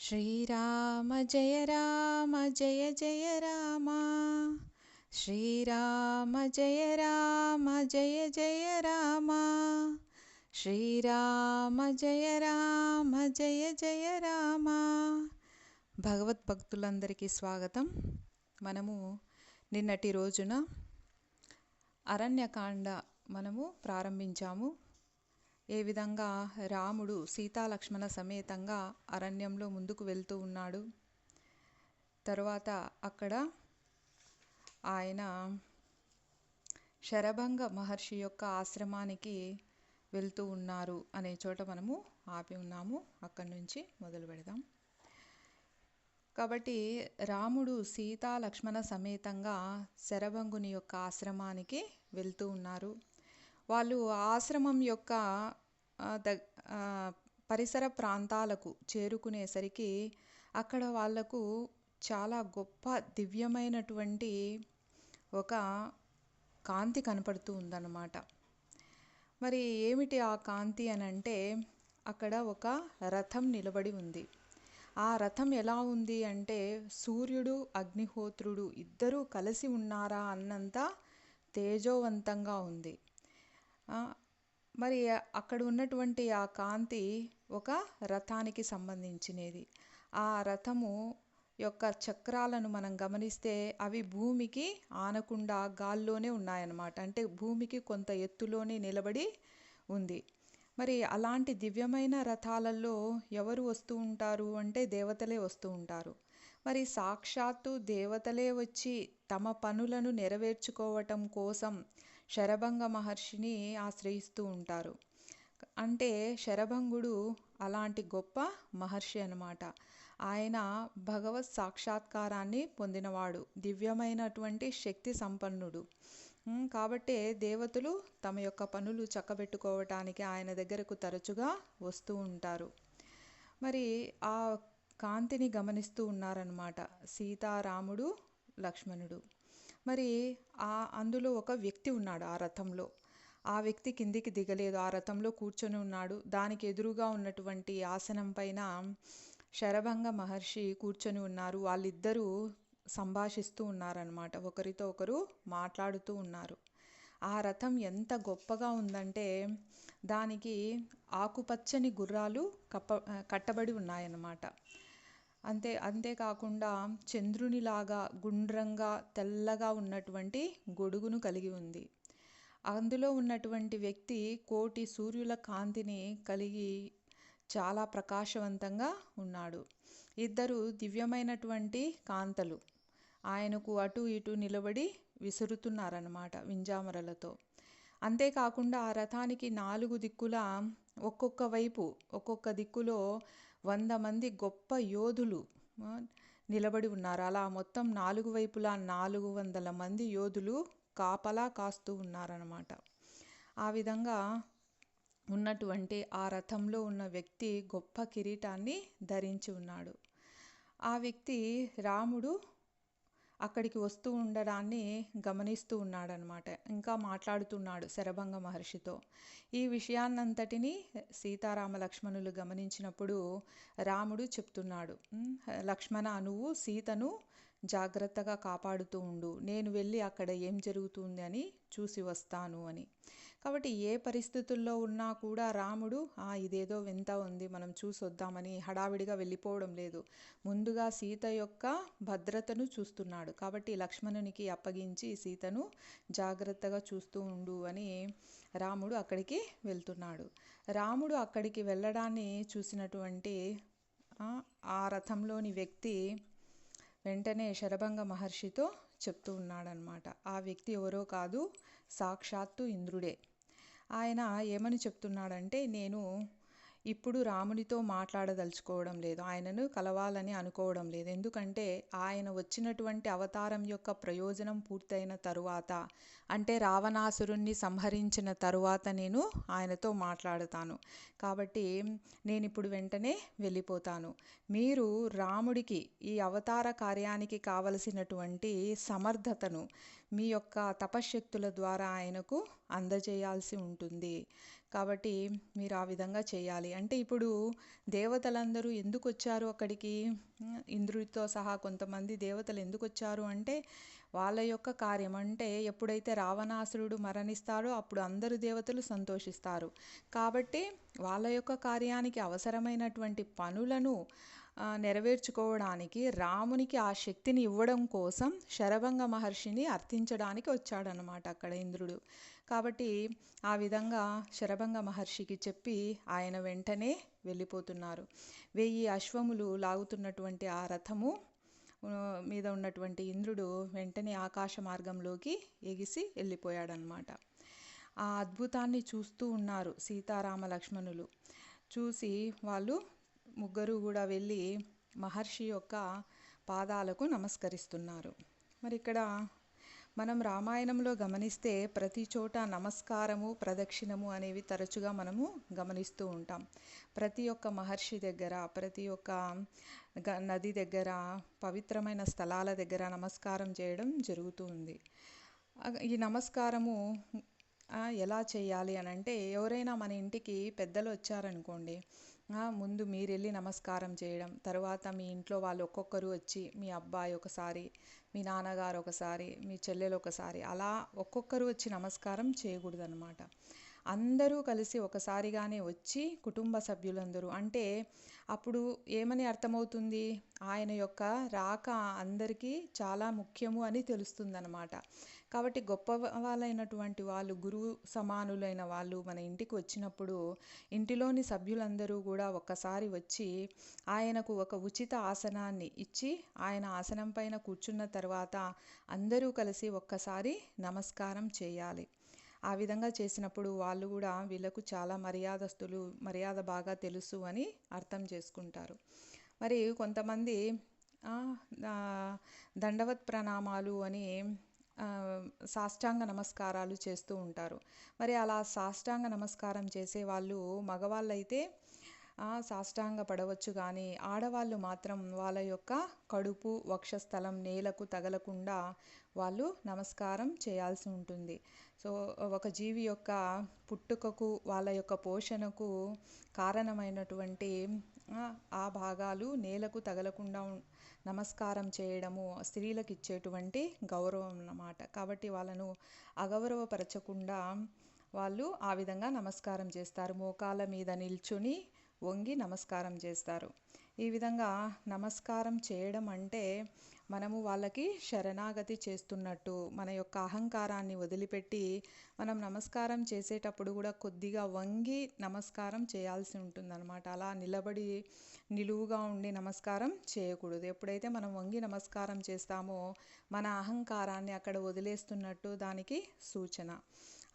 శ్రీరామ జయ జయ రామ శ్రీరామ జయ జయ రామ శ్రీరామ జయ జయ రామ. భగవద్భక్తులందరికీ స్వాగతం. మనము నిన్నటి రోజున అరణ్యకాండ మనము ప్రారంభించాము. ఏ విధంగా రాముడు సీతాలక్ష్మణ సమేతంగా అరణ్యంలో ముందుకు వెళ్తూ ఉన్నాడు. తర్వాత అక్కడ ఆయన శరభంగ మహర్షి యొక్క ఆశ్రమానికి వెళ్తూ ఉన్నారు అనే చోట మనము ఆపి ఉన్నాము. అక్కడి నుంచి మొదలు పెడదాం. కాబట్టి రాముడు సీతాలక్ష్మణ సమేతంగా శరభంగుని యొక్క ఆశ్రమానికి వెళ్తూ ఉన్నారు. వాళ్ళు ఆశ్రమం యొక్క పరిసర ప్రాంతాలకు చేరుకునేసరికి అక్కడ వాళ్లకు చాలా గొప్ప దివ్యమైనటువంటి ఒక కాంతి కనపడుతూ ఉందన్నమాట. మరి ఏమిటి ఆ కాంతి అని అంటే, అక్కడ ఒక రథం నిలబడి ఉంది. ఆ రథం ఎలా ఉంది అంటే, సూర్యుడు అగ్నిహోత్రుడు ఇద్దరూ కలిసి ఉన్నారా అన్నంత తేజోవంతంగా ఉంది. మరి అక్కడ ఉన్నటువంటి ఆ కాంతి ఒక రథానికి సంబంధించినది. ఆ రథము యొక్క చక్రాలను మనం గమనిస్తే అవి భూమికి ఆనకుండా గాల్లోనే ఉన్నాయన్నమాట. అంటే భూమికి కొంత ఎత్తులోనే నిలబడి ఉంది. మరి అలాంటి దివ్యమైన రథాలలో ఎవరు వస్తూ ఉంటారు అంటే దేవతలే వస్తూ ఉంటారు. మరి సాక్షాత్తు దేవతలే వచ్చి తమ పనులను నెరవేర్చుకోవటం కోసం శరభంగ మహర్షిని ఆశ్రయిస్తూ ఉంటారు. అంటే శరభంగుడు అలాంటి గొప్ప మహర్షి అన్నమాట. ఆయన భగవత్ సాక్షాత్కారాన్ని పొందినవాడు, దివ్యమైనటువంటి శక్తి సంపన్నుడు. కాబట్టే దేవతలు తమ యొక్క పనులు చక్కబెట్టుకోవటానికి ఆయన దగ్గరకు తరచుగా వస్తూ ఉంటారు. మరి ఆ కాంతిని గమనిస్తూ ఉన్నారన్నమాట సీతారాముడు, లక్ష్మణుడు. మరి అందులో ఒక వ్యక్తి ఉన్నాడు ఆ రథంలో. ఆ వ్యక్తి కిందికి దిగలేదు, ఆ రథంలో కూర్చొని ఉన్నాడు. దానికి ఎదురుగా ఉన్నటువంటి ఆసనం పైన శరభంగ మహర్షి కూర్చొని ఉన్నారు. వాళ్ళిద్దరూ సంభాషిస్తూ ఉన్నారనమాట, ఒకరితో ఒకరు మాట్లాడుతూ ఉన్నారు. ఆ రథం ఎంత గొప్పగా ఉందంటే దానికి ఆకుపచ్చని గుర్రాలు కట్టబడి ఉన్నాయన్నమాట. అంతేకాకుండా చంద్రునిలాగా గుండ్రంగా తెల్లగా ఉన్నటువంటి గొడుగును కలిగి ఉంది. అందులో ఉన్నటువంటి వ్యక్తి కోటి సూర్యుల కాంతిని కలిగి చాలా ప్రకాశవంతంగా ఉన్నాడు. ఇద్దరు దివ్యమైనటువంటి కాంతలు ఆయనకు అటు ఇటు నిలబడి విసురుతున్నారన్నమాట వింజామరలతో. అంతేకాకుండా ఆ రథానికి 4 దిక్కుల ఒక్కొక్క దిక్కులో 100 మంది గొప్ప యోధులు నిలబడి ఉన్నారు. అలా మొత్తం 4 వైపులా 400 మంది యోధులు కాపలా కాస్తూ ఉన్నారన్నమాట. ఆ విధంగా ఉన్నటువంటి ఆ రథంలో ఉన్న వ్యక్తి గొప్ప కిరీటాన్ని ధరించి ఉన్నాడు. ఆ వ్యక్తి రాముడు అక్కడికి వస్తూ ఉండడాన్ని గమనిస్తూ ఉన్నాడనమాట. ఇంకా మాట్లాడుతున్నాడు శరభంగ మహర్షితో. ఈ విషయాన్నంతటినీ సీతారామ లక్ష్మణులు గమనించినప్పుడు రాముడు చెప్తున్నాడు, లక్ష్మణ, నువ్వు సీతను జాగ్రత్తగా కాపాడుతూ ఉండు, నేను వెళ్ళి అక్కడ ఏం జరుగుతుంది అని చూసి వస్తాను అని. కాబట్టి ఏ పరిస్థితుల్లో ఉన్నా కూడా రాముడు ఇదేదో వింత ఉంది, మనం చూసి వద్దామని హడావిడిగా వెళ్ళిపోవడం లేదు. ముందుగా సీత యొక్క భద్రతను చూస్తున్నాడు. కాబట్టి లక్ష్మణునికి అప్పగించి సీతను జాగ్రత్తగా చూస్తూ ఉండు అని రాముడు అక్కడికి వెళ్తున్నాడు. రాముడు అక్కడికి వెళ్ళడాన్ని చూసినటువంటి ఆ రథంలోని వ్యక్తి వెంటనే శరభంగ మహర్షితో చెప్తూ ఉన్నాడనమాట. ఆ వ్యక్తి ఎవరో కాదు, సాక్షాత్తు ఇంద్రుడే. ఆయన ఏమని చెప్తున్నాడంటే, నేను ఇప్పుడు రామునితో మాట్లాడదలుచుకోవడం లేదు, ఆయనను కలవాలని అనుకోవడం లేదు. ఎందుకంటే ఆయన వచ్చినటువంటి అవతారం యొక్క ప్రయోజనం పూర్తయిన తరువాత, అంటే రావణాసురుణ్ణి సంహరించిన తరువాత నేను ఆయనతో మాట్లాడతాను. కాబట్టి నేను ఇప్పుడు వెంటనే వెళ్ళిపోతాను. మీరు రాముడికి ఈ అవతార కార్యానికి కావలసినటువంటి సమర్థతను మీ యొక్క తపశ్శక్తుల ద్వారా ఆయనకు అందజేయాల్సి ఉంటుంది. కాబట్టి మీరు ఆ విధంగా చేయాలి. అంటే ఇప్పుడు దేవతలందరూ ఎందుకు వచ్చారు అక్కడికి? ఇంద్రుడితో సహా కొంతమంది దేవతలు ఎందుకు వచ్చారు అంటే వాళ్ళ యొక్క కార్యం. అంటే ఎప్పుడైతే రావణాసురుడు మరణిస్తాడో అప్పుడు అందరు దేవతలు సంతోషిస్తారు. కాబట్టి వాళ్ళ యొక్క కార్యానికి అవసరమైనటువంటి పనులను నెరవేర్చుకోవడానికి రామునికి ఆ శక్తిని ఇవ్వడం కోసం శరభంగ మహర్షిని అర్థించడానికి వచ్చాడనమాట అక్కడ ఇంద్రుడు. కాబట్టి ఆ విధంగా శరభంగ మహర్షికి చెప్పి ఆయన వెంటనే వెళ్ళిపోతున్నారు. 1000 అశ్వములు లాగుతున్నటువంటి ఆ రథము మీద ఉన్నటువంటి ఇంద్రుడు వెంటనే ఆకాశ మార్గంలోకి ఎగిసి వెళ్ళిపోయాడనమాట. ఆ అద్భుతాన్ని చూస్తూ ఉన్నారు సీతారామ లక్ష్మణులు. చూసి వాళ్ళు ముగ్గురు కూడా వెళ్ళి మహర్షి యొక్క పాదాలకు నమస్కరిస్తున్నారు. మరి ఇక్కడ మనం రామాయణంలో గమనిస్తే ప్రతి చోట నమస్కారము, ప్రదక్షిణము అనేవి తరచుగా మనము గమనిస్తూ ఉంటాం. ప్రతి ఒక్క మహర్షి దగ్గర, ప్రతి ఒక్క నది దగ్గర, పవిత్రమైన స్థలాల దగ్గర నమస్కారం చేయడం జరుగుతూ ఉంది. ఈ నమస్కారము ఎలా చేయాలి అని అంటే, ఎవరైనా మన ఇంటికి పెద్దలు వచ్చారనుకోండి, ముందు మీరు వెళ్ళి నమస్కారం చేయడం, తర్వాత మీ ఇంట్లో వాళ్ళు ఒక్కొక్కరు వచ్చి, మీ అబ్బాయి ఒకసారి, మీ నాన్నగారు ఒకసారి, మీ చెల్లెలు ఒకసారి, అలా ఒక్కొక్కరు వచ్చి నమస్కారం చేయకూడదనమాట. అందరూ కలిసి ఒకసారిగానే వచ్చి కుటుంబ సభ్యులందరూ, అంటే అప్పుడు ఏమని అర్థమవుతుంది, ఆయన యొక్క రాక అందరికీ చాలా ముఖ్యము అని తెలుస్తుందన్నమాట. కాబట్టి గొప్ప వాళ్ళైనటువంటి వాళ్ళు, గురువు సమానులైన వాళ్ళు మన ఇంటికి వచ్చినప్పుడు ఇంటిలోని సభ్యులందరూ కూడా ఒక్కసారి వచ్చి ఆయనకు ఒక ఉచిత ఆసనాన్ని ఇచ్చి ఆయన ఆసనం పైన కూర్చున్న తర్వాత అందరూ కలిసి ఒక్కసారి నమస్కారం చేయాలి. ఆ విధంగా చేసినప్పుడు వాళ్ళు కూడా వీళ్ళకు చాలా మర్యాదస్తులు, మర్యాద బాగా తెలుసు అని అర్థం చేసుకుంటారు. మరి కొంతమంది దండవత్ ప్రణామాలు అని సాష్టాంగ నమస్కారాలు చేస్తూ ఉంటారు. మరి అలా సాష్టాంగ నమస్కారం చేసే వాళ్ళు మగవాళ్ళైతే సాష్టాంగ పడవచ్చు, కానీ ఆడవాళ్ళు మాత్రం వాళ్ళ యొక్క కడుపు, వక్షస్థలం నేలకు తగలకుండా వాళ్ళు నమస్కారం చేయాల్సి ఉంటుంది. సో ఒక జీవి యొక్క పుట్టుకకు, వాళ్ళ యొక్క పోషణకు కారణమైనటువంటి ఆ భాగాలు నేలకు తగలకుండా నమస్కారం చేయడము స్త్రీలకు ఇచ్చేటువంటి గౌరవం అన్నమాట. కాబట్టి వాళ్ళను అగౌరవపరచకుండా వాళ్ళు ఆ విధంగా నమస్కారం చేస్తారు. మోకాళ్ళ మీద నిల్చుని వంగి నమస్కారం చేస్తారు. ఈ విధంగా నమస్కారం చేయడం అంటే మనము వాళ్ళకి శరణాగతి చేస్తున్నట్టు, మన యొక్క అహంకారాన్ని వదిలిపెట్టి మనం నమస్కారం చేసేటప్పుడు కూడా కొద్దిగా వంగి నమస్కారం చేయాల్సి ఉంటుందన్నమాట. అలా నిలబడి నిలువుగా ఉండి నమస్కారం చేయకూడదు. ఎప్పుడైతే మనం వంగి నమస్కారం చేస్తామో మన అహంకారాన్ని అక్కడ వదిలేస్తున్నట్టు దానికి సూచన.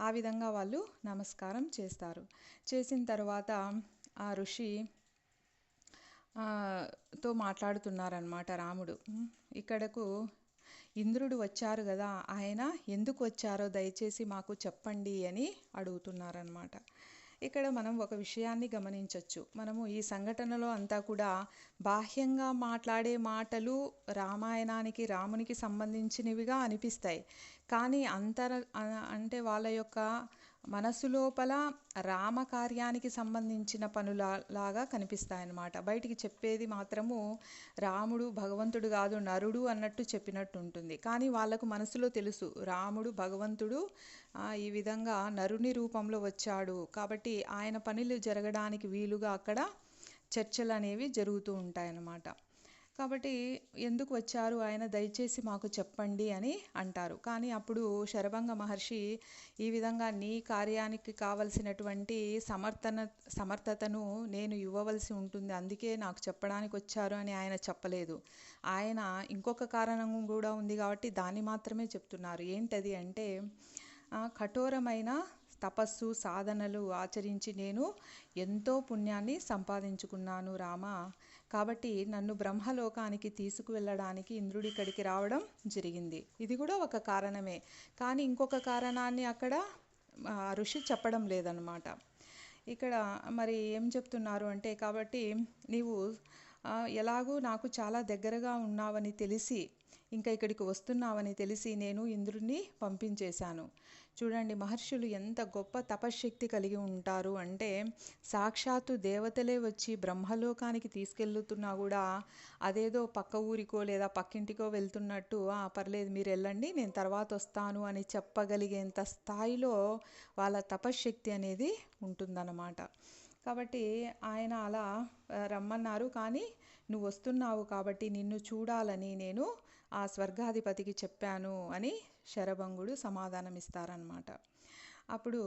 ఆ విధంగా వాళ్ళు నమస్కారం చేస్తారు. చేసిన తర్వాత ఆ ఋషి తో మాట్లాడుతున్నారనమాట రాముడు. ఇక్కడకు ఇంద్రుడు వచ్చారు కదా, ఆయన ఎందుకు వచ్చారో దయచేసి మాకు చెప్పండి అని అడుగుతున్నారనమాట. ఇక్కడ మనం ఒక విషయాన్ని గమనించవచ్చు. మనము ఈ సంఘటనలో అంతా కూడా బాహ్యంగా మాట్లాడే మాటలు రామాయణానికి, రామునికి సంబంధించినవిగా అనిపిస్తాయి. కానీ అంటే వాళ్ళ యొక్క మనసు లోపల రామకార్యానికి సంబంధించిన పనులాగా కనిపిస్తాయన్నమాట. బయటికి చెప్పేది మాత్రము రాముడు భగవంతుడు కాదు, నరుడు అన్నట్టు చెప్పినట్టు ఉంటుంది. కానీ వాళ్ళకు మనసులో తెలుసు రాముడు భగవంతుడు ఈ విధంగా నరుని రూపంలో వచ్చాడు, కాబట్టి ఆయన పనులు జరగడానికి వీలుగా అక్కడ చర్చలు అనేవి జరుగుతూ ఉంటాయన్నమాట. కాబట్టి ఎందుకు వచ్చారు ఆయన, దయచేసి మాకు చెప్పండి అని అంటారు. కానీ అప్పుడు శరభంగ మహర్షి ఈ విధంగా నీ కార్యానికి కావలసినటువంటి సమర్థతను నేను ఇవ్వవలసి ఉంటుంది, అందుకే నాకు చెప్పడానికి వచ్చారు అని ఆయన చెప్పలేదు. ఆయన ఇంకొక కారణం కూడా ఉంది కాబట్టి దాన్ని మాత్రమే చెప్తున్నారు. ఏంటది అంటే, కఠోరమైన తపస్సు సాధనలు ఆచరించి నేను ఎంతో పుణ్యాన్ని సంపాదించుకున్నాను రామా, కాబట్టి నన్ను బ్రహ్మలోకానికి తీసుకువెళ్ళడానికి ఇంద్రుడి ఇక్కడికి రావడం జరిగింది. ఇది కూడా ఒక కారణమే. కానీ ఇంకొక కారణాన్ని అక్కడ ఋషి చెప్పడం లేదన్నమాట. ఇక్కడ మరి ఏం చెప్తున్నారు అంటే, కాబట్టి నీవు ఎలాగూ నాకు చాలా దగ్గరగా ఉన్నావని తెలిసి ఇంకా ఇక్కడికి వస్తున్నావని తెలిసి నేను ఇంద్రుడిని పంపించేశాను. చూడండి మహర్షులు ఎంత గొప్ప తపశ్శక్తి కలిగి ఉంటారు అంటే, సాక్షాత్తు దేవతలే వచ్చి బ్రహ్మలోకానికి తీసుకెళ్తున్నా కూడా అదేదో పక్క ఊరికో లేదా పక్కింటికో వెళ్తున్నట్టు, పర్లేదు మీరు వెళ్ళండి నేను తర్వాత వస్తాను అని చెప్పగలిగేంత స్థాయిలో వాళ్ళ తపశ్శక్తి అనేది ఉంటుందన్నమాట. కాబట్టి ఆయన అలా రమ్మన్నారు, కానీ నువ్వు వస్తున్నావు కాబట్టి నిన్ను చూడాలని నేను ఆ స్వర్గాధిపతికి చెప్పాను అని శరభంగుడు సమాధానమిస్తారనమాట. అప్పుడు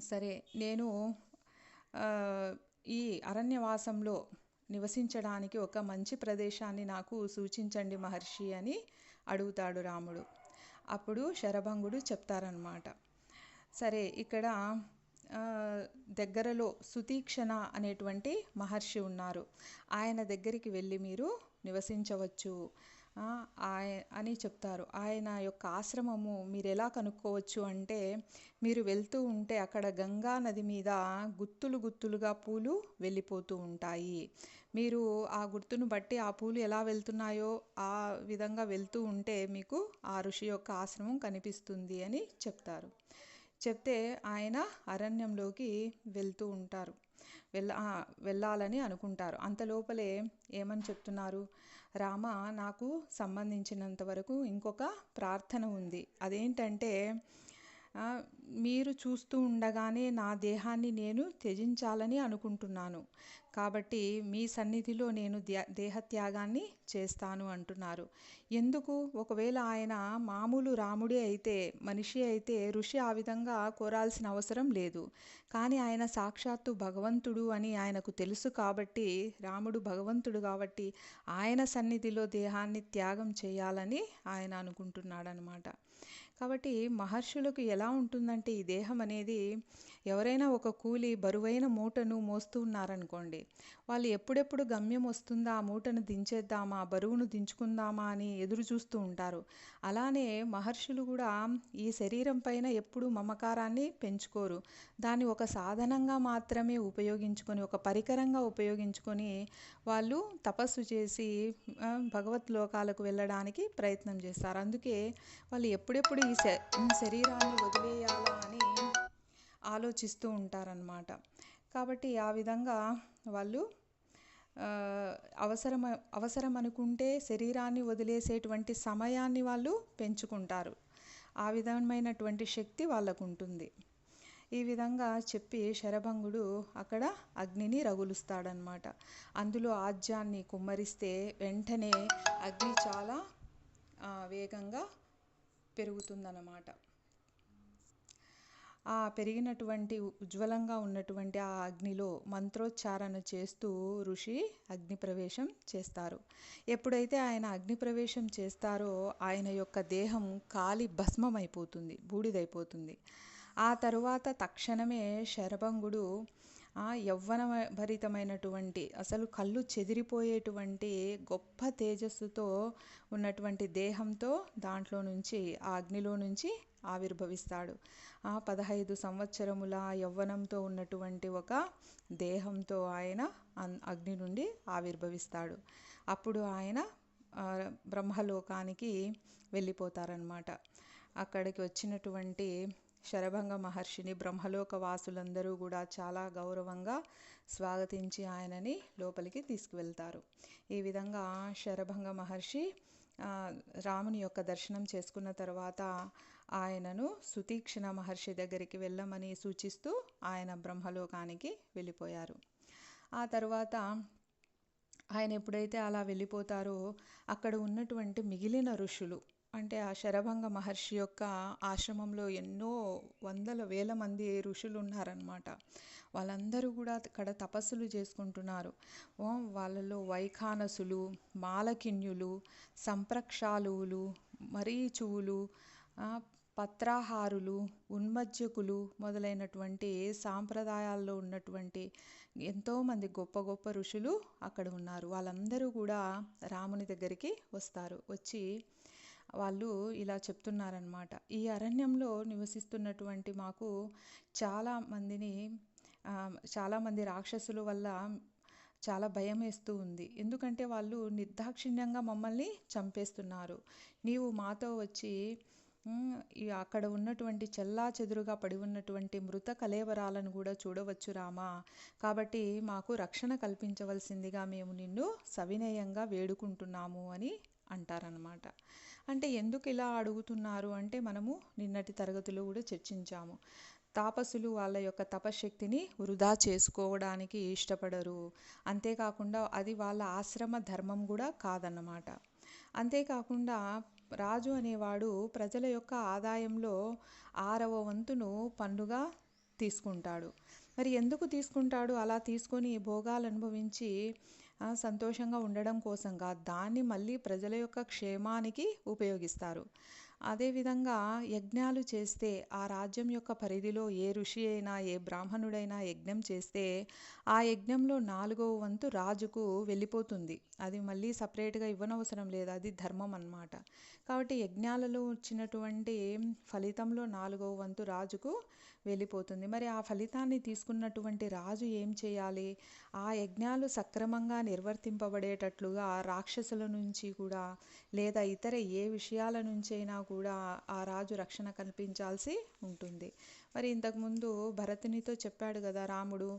సరే నేను ఈ అరణ్యవాసంలో నివసించడానికి ఒక మంచి ప్రదేశాన్ని నాకు సూచించండి మహర్షి అని అడుగుతాడు రాముడు. అప్పుడు శరభంగుడు చెప్తారనమాట. సరే ఇక్కడ దగ్గరలో సుతీక్షణ అనేటువంటి మహర్షి ఉన్నారు, ఆయన దగ్గరికి వెళ్ళి మీరు నివసించవచ్చు అని చెప్తారు. ఆయన యొక్క ఆశ్రమము మీరు ఎలా కనుక్కోవచ్చు అంటే, మీరు వెళ్తూ ఉంటే అక్కడ గంగా నది మీద గుత్తులు గుత్తులుగా పూలు వెళ్ళిపోతూ ఉంటాయి. మీరు ఆ గుర్తును బట్టి ఆ పూలు ఎలా వెళ్తున్నాయో ఆ విధంగా వెళ్తూ ఉంటే మీకు ఆ ఋషి యొక్క ఆశ్రమం కనిపిస్తుంది అని చెప్తారు. చెప్తే ఆయన అరణ్యంలోకి వెళ్తూ ఉంటారు, వెళ్ళాలని అనుకుంటారు. అంతలోపలే ఏమని చెప్తున్నారు, రామ నాకు సంబంధించినంత వరకు ఇంకొక ప్రార్థన ఉంది. అదేంటంటే, మీరు చూస్తూ ఉండగానే నా దేహాన్ని నేను త్యజించాలని అనుకుంటున్నాను, కాబట్టి మీ సన్నిధిలో నేను దేహత్యాగాన్ని చేస్తాను అంటున్నారు. ఎందుకు? ఒకవేళ ఆయన మామూలు రాముడే అయితే, మనిషి అయితే ఋషి ఆ విధంగా కోరాల్సిన అవసరం లేదు. కానీ ఆయన సాక్షాత్తు భగవంతుడు అని ఆయనకు తెలుసు కాబట్టి, రాముడు భగవంతుడు కాబట్టి ఆయన సన్నిధిలో దేహాన్ని త్యాగం చేయాలని ఆయన అనుకుంటున్నాడనమాట. కాబట్టి మహర్షులకు ఎలా ఉంటుందంటే, ఈ దేహం అనేది ఎవరైనా ఒక కూలి బరువైన మూటను మోస్తూ ఉన్నారనుకోండి, వాళ్ళు ఎప్పుడెప్పుడు గమ్యం వస్తుందా, ఆ మూటను దించేద్దామా, బరువును దించుకుందామా అని ఎదురు చూస్తూ ఉంటారు. అలానే మహర్షులు కూడా ఈ శరీరం పైన ఎప్పుడూ మమకారాన్ని పెంచుకోరు. దాన్ని ఒక సాధనంగా మాత్రమే ఉపయోగించుకొని, ఒక పరికరంగా ఉపయోగించుకొని వాళ్ళు తపస్సు చేసి భగవత్ లోకాలకు వెళ్ళడానికి ప్రయత్నం చేస్తారు. అందుకే వాళ్ళు ఎప్పుడెప్పుడు ఈ శరీరాన్ని వదిలేయాలా అని ఆలోచిస్తూ ఉంటారన్నమాట. కాబట్టి ఆ విధంగా వాళ్ళు అవసరం అనుకుంటే శరీరాన్ని వదిలేసేటువంటి సమయాన్ని వాళ్ళు పెంచుకుంటారు. ఆ విధమైనటువంటి శక్తి వాళ్ళకు ఉంటుంది. ఈ విధంగా చెప్పి శరభంగుడు అక్కడ అగ్నిని రగులుస్తాడనమాట. అందులో ఆజ్యాన్ని కుమ్మరిస్తే వెంటనే అగ్ని చాలా వేగంగా పెరుగుతుందన్నమాట. ఆ పెరిగినటువంటి ఉజ్వలంగా ఉన్నటువంటి ఆ అగ్నిలో మంత్రోచ్చారణ చేస్తూ ఋషి అగ్నిప్రవేశం చేస్తారు. ఎప్పుడైతే ఆయన అగ్నిప్రవేశం చేస్తారో ఆయన యొక్క దేహం కాలి భస్మమైపోతుంది, బూడిదైపోతుంది. ఆ తరువాత తక్షణమే శరభంగుడు యవ్వన భరితమైనటువంటి, అసలు కళ్ళు చెదిరిపోయేటువంటి గొప్ప తేజస్సుతో ఉన్నటువంటి దేహంతో దాంట్లో నుంచి, ఆ అగ్నిలో నుంచి ఆవిర్భవిస్తాడు. 15 సంవత్సరముల యవ్వనంతో ఉన్నటువంటి ఒక దేహంతో ఆయన అగ్ని నుండి ఆవిర్భవిస్తాడు. అప్పుడు ఆయన బ్రహ్మలోకానికి వెళ్ళిపోతారనమాట. అక్కడికి వచ్చినటువంటి శరభంగ మహర్షిని బ్రహ్మలోక వాసులందరూ కూడా చాలా గౌరవంగా స్వాగతించి ఆయనని లోపలికి తీసుకువెళ్తారు. ఈ విధంగా శరభంగ మహర్షి రాముని యొక్క దర్శనం చేసుకున్న తర్వాత ఆయనను సుతీక్షణ మహర్షి దగ్గరికి వెళ్ళమని సూచిస్తూ ఆయన బ్రహ్మలోకానికి వెళ్ళిపోయారు. ఆ తర్వాత ఆయన ఎప్పుడైతే అలా వెళ్ళిపోతారో అక్కడ ఉన్నటువంటి మిగిలిన ఋషులు, అంటే ఆ శరభంగ మహర్షి యొక్క ఆశ్రమంలో ఎన్నో వందల వేల మంది ఋషులు ఉన్నారనమాట. వాళ్ళందరూ కూడా అక్కడ తపస్సులు చేసుకుంటున్నారు. వాళ్ళలో వైఖానసులు, మాలకిన్యులు, సంప్రక్షాలువులు, మరీచువులు, పత్రాహారులు, ఉన్మజ్జకులు మొదలైనటువంటి సాంప్రదాయాల్లో ఉన్నటువంటి ఎంతోమంది గొప్ప గొప్ప ఋషులు అక్కడ ఉన్నారు. వాళ్ళందరూ కూడా రాముని దగ్గరికి వస్తారు. వచ్చి వాళ్ళు ఇలా చెప్తున్నారనమాట, ఈ అరణ్యంలో నివసిస్తున్నటువంటి మాకు చాలామంది రాక్షసుల వల్ల చాలా భయం వేస్తూ ఉంది. ఎందుకంటే వాళ్ళు నిర్దాక్షిణ్యంగా మమ్మల్ని చంపేస్తున్నారు. నీవు మాతో వచ్చి అక్కడ ఉన్నటువంటి చెల్లాచెదురుగా పడి ఉన్నటువంటి మృత కళేబరాలను కూడా చూడవచ్చు రామా. కాబట్టి మాకు రక్షణ కల్పించవలసిందిగా మేము నిన్ను సవినయంగా వేడుకుంటున్నాము అని అంటారనమాట. అంటే ఎందుకు ఇలా అడుగుతున్నారు అంటే, మనము నిన్నటి తరగతిలో కూడా చర్చించాము. తాపసులు వాళ్ళ యొక్క తపశక్తిని వృధా చేసుకోవడానికి ఇష్టపడరు. అంతేకాకుండా అది వాళ్ళ ఆశ్రమ ధర్మం కూడా కాదన్నమాట. అంతేకాకుండా రాజు అనేవాడు ప్రజల యొక్క ఆదాయంలో 6వ వంతును పన్నుగా తీసుకుంటాడు. మరి ఎందుకు తీసుకుంటాడు? అలా తీసుకొని భోగాలు అనుభవించి సంతోషంగా ఉండడం కోసం కాదు, దాన్ని మళ్ళీ ప్రజల యొక్క క్షేమానికి ఉపయోగిస్తారు. అదేవిధంగా యజ్ఞాలు చేస్తే ఆ రాజ్యం యొక్క పరిధిలో ఏ ఋషి అయినా ఏ బ్రాహ్మణుడైనా యజ్ఞం చేస్తే ఆ యజ్ఞంలో 4వ వంతు రాజుకు వెళ్ళిపోతుంది. అది మళ్ళీ సపరేట్గా ఇవ్వనవసరం లేదు, అది ధర్మం అన్నమాట. కాబట్టి యజ్ఞాలలో వచ్చినటువంటి ఫలితంలో 4వ వంతు రాజుకు వెళ్ళిపోతుంది. మరి ఆ ఫలితాన్ని తీసుకున్నటువంటి రాజు ఏం చేయాలి? ఆ యజ్ఞాలు సక్రమంగా నిర్వర్తింపబడేటట్లుగా రాక్షసుల నుంచి కూడా లేదా ఇతర ఏ విషయాల నుంచైనా కూడా ఆ రాజు రక్షణ కల్పించాల్సి ఉంటుంది. మరి ఇంతకుముందు భరతునితో చెప్పాడు కదా రాముడు,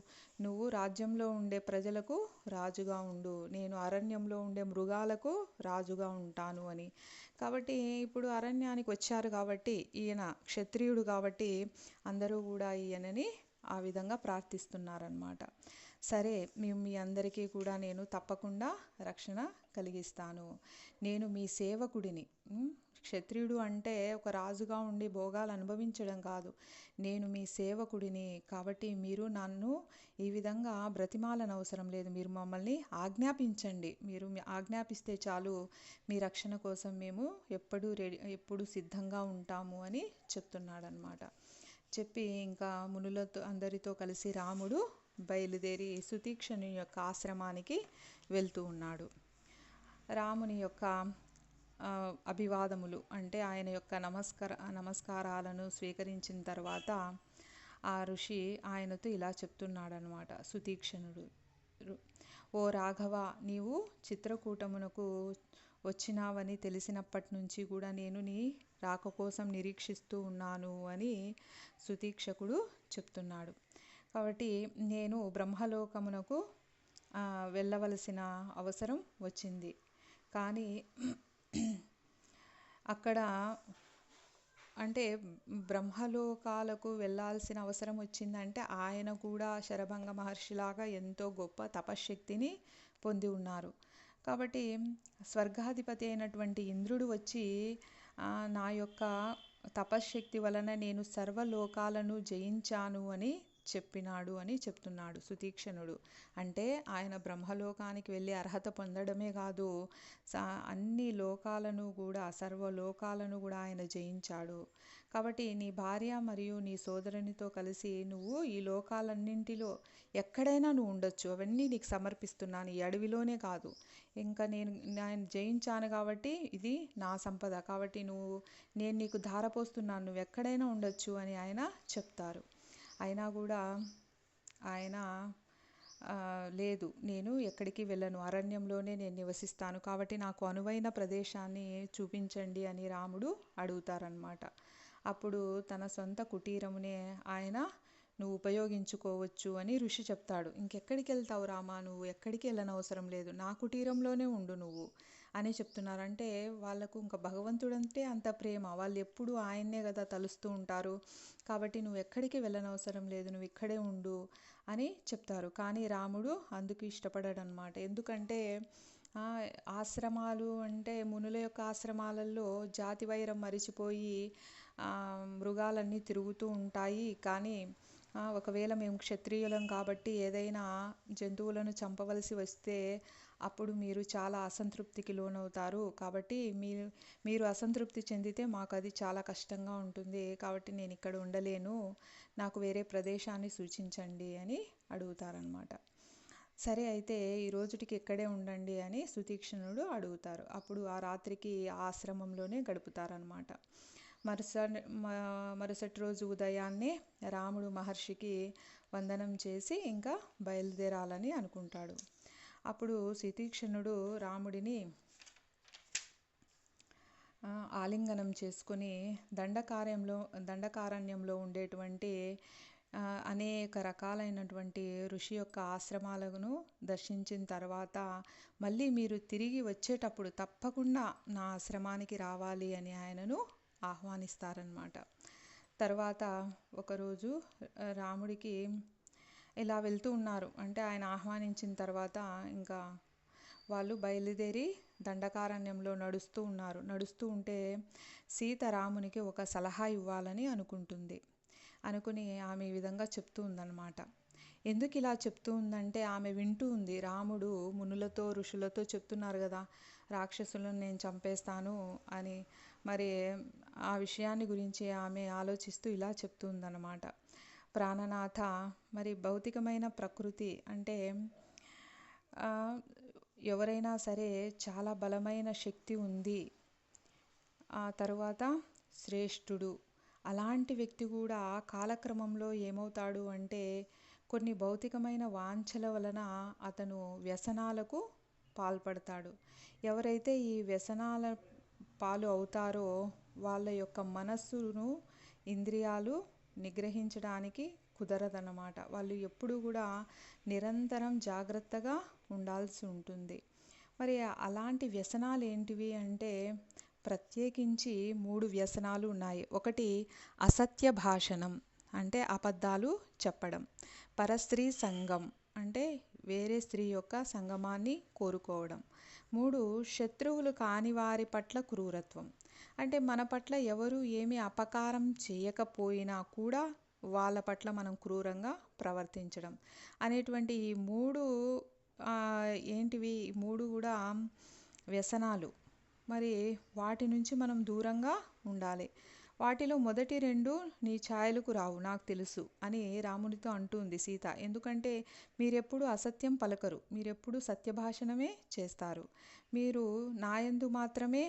నువ్వు రాజ్యంలో ఉండే ప్రజలకు రాజుగా ఉండు, నేను అరణ్యంలో ఉండే మృగాలకు రాజుగా ఉంటాను అని. కాబట్టి ఇప్పుడు అరణ్యానికి వచ్చారు కాబట్టి, ఈయన క్షత్రియుడు కాబట్టి అందరూ కూడా ఈయనని ఆ విధంగా ప్రార్థిస్తున్నారన్నమాట. సరే, మీ అందరికీ కూడా నేను తప్పకుండా రక్షణ కలిగిస్తాను. నేను మీ సేవకుడిని. క్షత్రియుడు అంటే ఒక రాజుగా ఉండి భోగాలు అనుభవించడం కాదు, నేను మీ సేవకుడిని. కాబట్టి మీరు నన్ను ఈ విధంగా బ్రతిమాలని అవసరం లేదు, మీరు మమ్మల్ని ఆజ్ఞాపించండి. మీరు ఆజ్ఞాపిస్తే చాలు, మీ రక్షణ కోసం మేము ఎప్పుడు సిద్ధంగా ఉంటాము అని చెప్తున్నాడనమాట. చెప్పి ఇంకా మునులతో అందరితో కలిసి రాముడు బయలుదేరి సుతీక్షణుని యొక్క ఆశ్రమానికి వెళ్తూ ఉన్నాడు. రాముని యొక్క అభివాదములు అంటే ఆయన యొక్క నమస్కారాలను స్వీకరించిన తర్వాత ఆ ఋషి ఆయనతో ఇలా చెప్తున్నాడనమాట. సుతీక్షణుడు, ఓ రాఘవ, నీవు చిత్రకూటమునకు వచ్చినావని తెలిసినప్పటి నుంచి కూడా నేను నీ రాక కోసం నిరీక్షిస్తూ ఉన్నాను అని సుతీక్షకుడు చెప్తున్నాడు. కాబట్టి నేను బ్రహ్మలోకమునకు వెళ్ళవలసిన అవసరం వచ్చింది. కానీ అక్కడ అంటే బ్రహ్మలోకాలకు వెళ్ళాల్సిన అవసరం వచ్చిందంటే ఆయన కూడా శరభంగ మహర్షిలాగా ఎంతో గొప్ప తపశ్శక్తిని పొంది ఉన్నారు. కాబట్టి స్వర్గాధిపతి అయినటువంటి ఇంద్రుడు వచ్చి నా యొక్క తపశ్శక్తి వలన నేను సర్వలోకాలను జయించాను అని చెప్పినాడు అని చెప్తున్నాడు సుతీక్షణుడు. అంటే ఆయన బ్రహ్మలోకానికి వెళ్ళి అర్హత పొందడమే కాదు, అన్ని లోకాలను కూడా సర్వలోకాలను కూడా ఆయన జయించాడు. కాబట్టి నీ భార్య మరియు నీ సోదరునితో కలిసి నువ్వు ఈ లోకాలన్నింటిలో ఎక్కడైనా నువ్వు ఉండొచ్చు, అవన్నీ నీకు సమర్పిస్తున్నాను, ఈ అడవిలోనే కాదు. ఇంకా నేను జయించాను కాబట్టి ఇది నా సంపద, కాబట్టి నేను నీకు ధారపోస్తున్నాను, నువ్వు ఎక్కడైనా ఉండొచ్చు అని ఆయన చెప్తారు. అయినా కూడా ఆయన లేదు, నేను ఎక్కడికి వెళ్ళను, అరణ్యంలోనే నేను నివసిస్తాను, కాబట్టి నాకు అనువైన ప్రదేశాన్ని చూపించండి అని రాముడు అడుగుతారనమాట. అప్పుడు తన సొంత కుటీరమునే ఆయన నువ్వు ఉపయోగించుకోవచ్చు అని ఋషి చెప్తాడు. ఇంకెక్కడికి వెళ్తావు రామా, నువ్వు ఎక్కడికి వెళ్ళనవసరం లేదు, నా కుటీరంలోనే ఉండు నువ్వు అని చెప్తున్నారు. అంటే వాళ్ళకు ఇంకా భగవంతుడంటే అంత ప్రేమ, వాళ్ళు ఎప్పుడు ఆయన్నే కదా తలుస్తూ ఉంటారు. కాబట్టి నువ్వు ఎక్కడికి వెళ్ళనవసరం లేదు, నువ్వు ఇక్కడే ఉండు అని చెప్తారు. కానీ రాముడు అందుకు ఇష్టపడాడనమాట. ఎందుకంటే ఆశ్రమాలు అంటే మునుల యొక్క ఆశ్రమాలలో జాతి వైరం మరిచిపోయి మృగాలన్నీ తిరుగుతూ ఉంటాయి. కానీ ఒకవేళ మేము క్షత్రియులం కాబట్టి ఏదైనా జంతువులను చంపవలసి వస్తే అప్పుడు మీరు చాలా అసంతృప్తికి లోనవుతారు. కాబట్టి మీరు అసంతృప్తి చెందితే మాకు అది చాలా కష్టంగా ఉంటుంది. కాబట్టి నేను ఇక్కడ ఉండలేను, నాకు వేరే ప్రదేశాన్ని సూచించండి అని అడుగుతారనమాట. సరే, అయితే ఈ రోజుటికి ఇక్కడే ఉండండి అని సుతీక్షణుడు అడుగుతారు. అప్పుడు ఆ రాత్రికి ఆశ్రమంలోనే గడుపుతారనమాట. మరుసటి రోజు ఉదయాన్నే రాముడు మహర్షికి వందనం చేసి ఇంకా బయలుదేరాలని అనుకుంటాడు. అప్పుడు శితీక్షణుడు రాముడిని ఆలింగనం చేసుకొని దండకారణ్యంలో ఉండేటువంటి అనేక రకాలైనటువంటి ఋషి యొక్క ఆశ్రమాలను దర్శించిన తర్వాత మళ్ళీ మీరు తిరిగి వచ్చేటప్పుడు తప్పకుండా నా ఆశ్రమానికి రావాలి అని ఆయనను ఆహ్వానిస్తారనమాట. తర్వాత ఒకరోజు రాముడికి ఇలా వెళ్తూ ఉన్నారు. అంటే ఆయన ఆహ్వానించిన తర్వాత ఇంకా వాళ్ళు బయలుదేరి దండకారణ్యంలో నడుస్తూ ఉన్నారు. నడుస్తూ ఉంటే సీత రామునికి ఒక సలహా ఇవ్వాలని అనుకుంటుంది. అనుకుని ఆమె ఈ విధంగా చెప్తూ ఉందన్నమాట. ఎందుకు ఇలా చెప్తూ ఉందంటే ఆమె వింటూ ఉంది. రాముడు మునులతో ఋషులతో చెప్తున్నారు కదా, రాక్షసులను నేను చంపేస్తాను అని. మరి ఆ విషయాన్ని గురించి ఆమె ఆలోచిస్తూ ఇలా చెప్తూ ఉందన్నమాట. ప్రాణనాథ, మరి భౌతికమైన ప్రకృతి అంటే ఎవరైనా సరే చాలా బలమైన శక్తి ఉంది, ఆ తరువాత శ్రేష్ఠుడు, అలాంటి వ్యక్తి కూడా కాలక్రమంలో ఏమవుతాడు అంటే కొన్ని భౌతికమైన వాంఛల వలన అతను వ్యసనాలకు పాల్పడతాడు. ఎవరైతే ఈ వ్యసనాల పాలు అవుతారో వాళ్ళ యొక్క మనస్సును ఇంద్రియాలు నిగ్రహించడానికి కుదరదన్నమాట. వాళ్ళు ఎప్పుడు కూడా నిరంతరం జాగ్రత్తగా ఉండాల్సి ఉంటుంది. మరి అలాంటి వ్యసనాలు ఏంటివి అంటే ప్రత్యేకించి 3 వ్యసనాలు ఉన్నాయి. ఒకటి అసత్య భాషణం, అంటే అబద్ధాలు చెప్పడం. పరస్త్రీ సంగం, అంటే వేరే స్త్రీ యొక్క సంగమాన్ని కోరుకోవడం. 3 శత్రువులు కాని వారి పట్ల క్రూరత్వం, అంటే మన పట్ల ఎవరు ఏమి అపకారం చేయకపోయినా కూడా వాళ్ళ పట్ల మనం క్రూరంగా ప్రవర్తించడం అనేటువంటి ఈ 3 ఏంటివి, ఈ 3 కూడా వ్యసనాలు. మరి వాటి నుంచి మనం దూరంగా ఉండాలి. వాటిలో మొదటి 2 నీ ఛాయలకు రావు, నాకు తెలుసు అని రామునితో అంటుంది సీత. ఎందుకంటే మీరెప్పుడు అసత్యం పలకరు, మీరెప్పుడు సత్యభాషణమే చేస్తారు, మీరు నాయందు మాత్రమే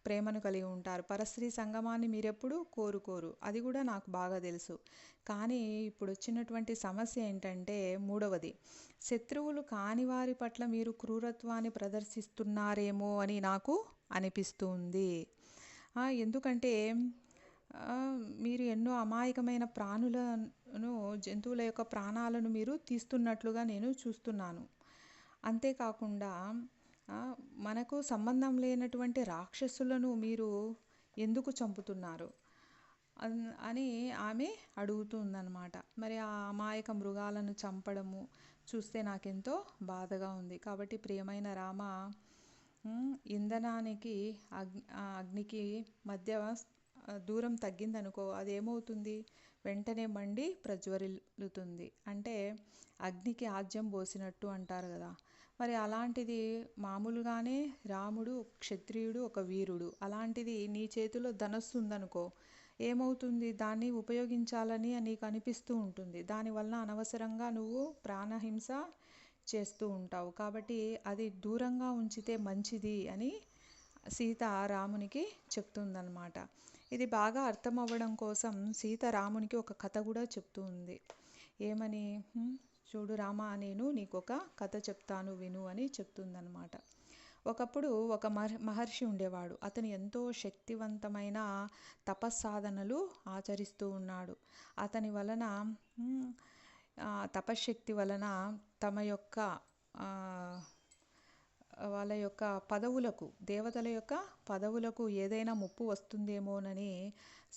ప్రేమను కలిగి ఉంటారు, పరస్త్రీ సంగమాన్ని మీరెప్పుడు కోరుకోరు, అది కూడా నాకు బాగా తెలుసు. కానీ ఇప్పుడు వచ్చినటువంటి సమస్య ఏంటంటే 3వది, శత్రువులు కాని వారి పట్ల మీరు క్రూరత్వాన్ని ప్రదర్శిస్తున్నారేమో అని నాకు అనిపిస్తుంది. ఎందుకంటే మీరు ఎన్నో అమాయకమైన ప్రాణులను, జంతువుల యొక్క ప్రాణాలను మీరు తీస్తున్నట్లుగా నేను చూస్తున్నాను. అంతేకాకుండా మనకు సంబంధం లేనటువంటి రాక్షసులను మీరు ఎందుకు చంపుతున్నారు అని ఆమె అడుగుతుందన్నమాట. మరి ఆ అమాయక మృగాలను చంపడము చూస్తే నాకెంతో బాధగా ఉంది. కాబట్టి ప్రియమైన రామ, ఇంధనానికి అగ్నికి మధ్య దూరం తగ్గిందనుకో, అదేమవుతుంది, వెంటనే మండి ప్రజ్వరిల్లుతుంది. అంటే అగ్నికి ఆజ్యం పోసినట్టు అంటారు కదా. మరి అలాంటిది మామూలుగానే రాముడు క్షత్రియుడు, ఒక వీరుడు. అలాంటిది నీ చేతిలో ధనస్సు ఉందనుకో, ఏమవుతుంది, దాన్ని ఉపయోగించాలని నీకు అనిపిస్తూ ఉంటుంది. దానివల్ల అనవసరంగా నువ్వు ప్రాణహింస చేస్తూ ఉంటావు. కాబట్టి అది దూరంగా ఉంచితే మంచిది అని సీత రామునికి చెప్తుందన్నమాట. ఇది బాగా అర్థం అవ్వడం కోసం సీత రామునికి ఒక కథ కూడా చెప్తూ ఉంది. ఏమని, చూడు రామ, నేను నీకు ఒక కథ చెప్తాను విను అని చెప్తుందన్నమాట. ఒకప్పుడు ఒక మహర్షి ఉండేవాడు. అతను ఎంతో శక్తివంతమైన తపస్సాధనలు ఆచరిస్తూ ఉన్నాడు. అతని వలన తపశ్శక్తి వలన తమ యొక్క వాళ్ళ యొక్క పదవులకు, దేవతల యొక్క పదవులకు ఏదైనా ముప్పు వస్తుందేమోనని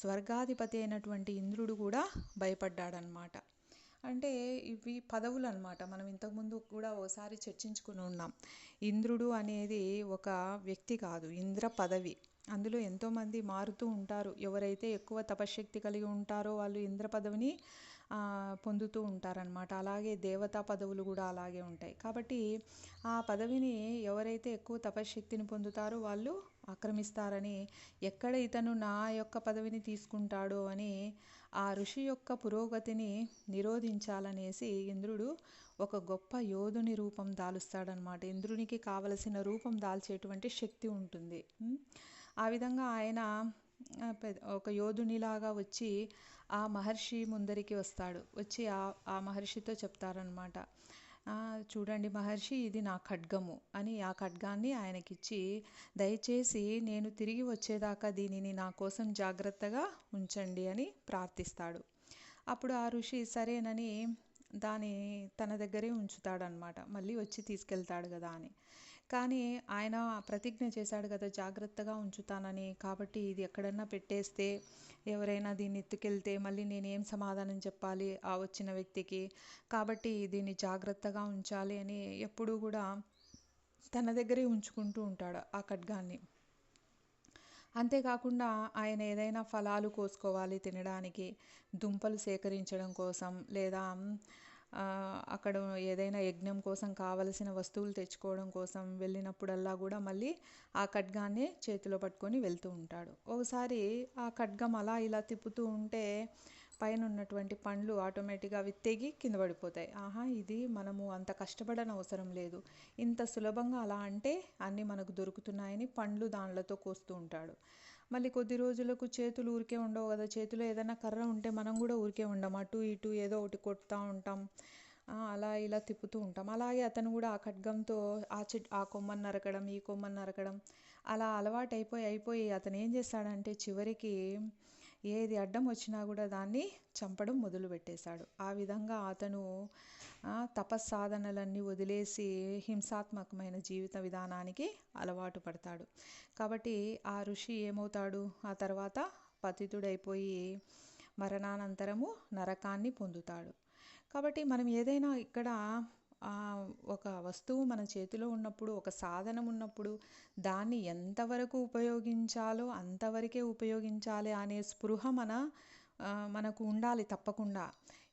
స్వర్గాధిపతి అయినటువంటి ఇంద్రుడు కూడా భయపడ్డాడనమాట. అంటే ఇవి పదవులు అనమాట. మనం ఇంతకుముందు కూడా ఒకసారి చర్చించుకుని ఉన్నాం. ఇంద్రుడు అనేది ఒక వ్యక్తి కాదు, ఇంద్ర పదవి. అందులో ఎంతోమంది మారుతూ ఉంటారు. ఎవరైతే ఎక్కువ తపశ్శక్తి కలిగి ఉంటారో వాళ్ళు ఇంద్ర పదవిని పొందుతూ ఉంటారనమాట. అలాగే దేవతా పదవులు కూడా అలాగే ఉంటాయి. కాబట్టి ఆ పదవిని ఎవరైతే ఎక్కువ తపశ్శక్తిని పొందుతారో వాళ్ళు ఆక్రమిస్తారని, ఎక్కడ ఇతను నా యొక్క పదవిని తీసుకుంటాడో అని ఆ ఋషి యొక్క పురోగతిని నిరోధించాలనేసి ఇంద్రుడు ఒక గొప్ప యోధుని రూపం దాలుస్తాడనమాట. ఇంద్రునికి కావలసిన రూపం దాల్చేటువంటి శక్తి ఉంటుంది. ఆ విధంగా ఆయన ఒక యోధునిలాగా వచ్చి ఆ మహర్షి ముందరికి వస్తాడు. వచ్చి ఆ మహర్షితో చెప్తారనమాట, చూడండి మహర్షి, ఇది నా ఖడ్గము అని ఆ ఖడ్గాన్ని ఆయనకిచ్చి, దయచేసి నేను తిరిగి వచ్చేదాకా దీనిని నా కోసం జాగ్రత్తగా ఉంచండి అని ప్రార్థిస్తాడు. అప్పుడు ఆ ఋషి సరేనని దాని తన దగ్గరే ఉంచుతాడనమాట. మళ్ళీ వచ్చి తీసుకెళ్తాడు కదా అని. కానీ ఆయన ప్రతిజ్ఞ చేశాడు కదా జాగ్రత్తగా ఉంచుతానని. కాబట్టి ఇది ఎక్కడన్నా పెట్టేస్తే, ఎవరైనా దీన్ని ఎత్తుకెళ్తే మళ్ళీ నేనేం సమాధానం చెప్పాలి ఆ వచ్చిన వ్యక్తికి. కాబట్టి దీన్ని జాగ్రత్తగా ఉంచాలి అని ఎప్పుడూ కూడా తన దగ్గరే ఉంచుకుంటూ ఉంటాడు ఆ ఖడ్గాన్ని. అంతేకాకుండా ఆయన ఏదైనా ఫలాలు కోసుకోవాలి తినడానికి, దుంపలు సేకరించడం కోసం, లేదా అక్కడ ఏదైనా యజ్ఞం కోసం కావలసిన వస్తువులు తెచ్చుకోవడం కోసం వెళ్ళినప్పుడల్లా కూడా మళ్ళీ ఆ ఖడ్గాన్ని చేతిలో పట్టుకొని వెళ్తూ ఉంటాడు. ఒకసారి ఆ ఖడ్గం అలా ఇలా తిప్పుతూ ఉంటే పైన ఉన్నటువంటి పండ్లు ఆటోమేటిక్గా అవి తెగి కింద పడిపోతాయి. ఇది మనము అంత కష్టపడని అవసరం లేదు, ఇంత సులభంగా అలా అంటే అన్నీ మనకు దొరుకుతున్నాయని పండ్లు దానిలతో కోస్తూ ఉంటాడు. మళ్ళీ కొద్ది రోజులకు చేతులు ఊరికే ఉండవు కదా, చేతిలో ఏదైనా కర్ర ఉంటే మనం కూడా ఊరికే ఉండం, అటు ఇటు ఏదో ఒకటి కొడుతూ ఉంటాం, అలా ఇలా తిప్పుతూ ఉంటాం. అలాగే అతను కూడా ఆ ఖడ్గంతో ఆ కొమ్మని నరకడం, ఈ కొమ్మని నరకడం అలా అలవాటు అయిపోయి అతను ఏం చేస్తాడంటే చివరికి ఏది అడ్డం వచ్చినా కూడా దాన్ని చంపడం మొదలుపెట్టేశాడు. ఆ విధంగా అతను తపస్సాధనలన్నీ వదిలేసి హింసాత్మకమైన జీవిత విధానానికి అలవాటు పడతాడు. కాబట్టి ఆ ఋషి ఏమవుతాడు, ఆ తర్వాత పతితుడైపోయి మరణానంతరము నరకాన్ని పొందుతాడు. కాబట్టి మనం ఏదైనా ఇక్కడ ఒక వస్తువు మన చేతిలో ఉన్నప్పుడు, ఒక సాధనం ఉన్నప్పుడు దాన్ని ఎంతవరకు ఉపయోగించాలో అంతవరకే ఉపయోగించాలి అనే స్పృహ మనకు ఉండాలి తప్పకుండా.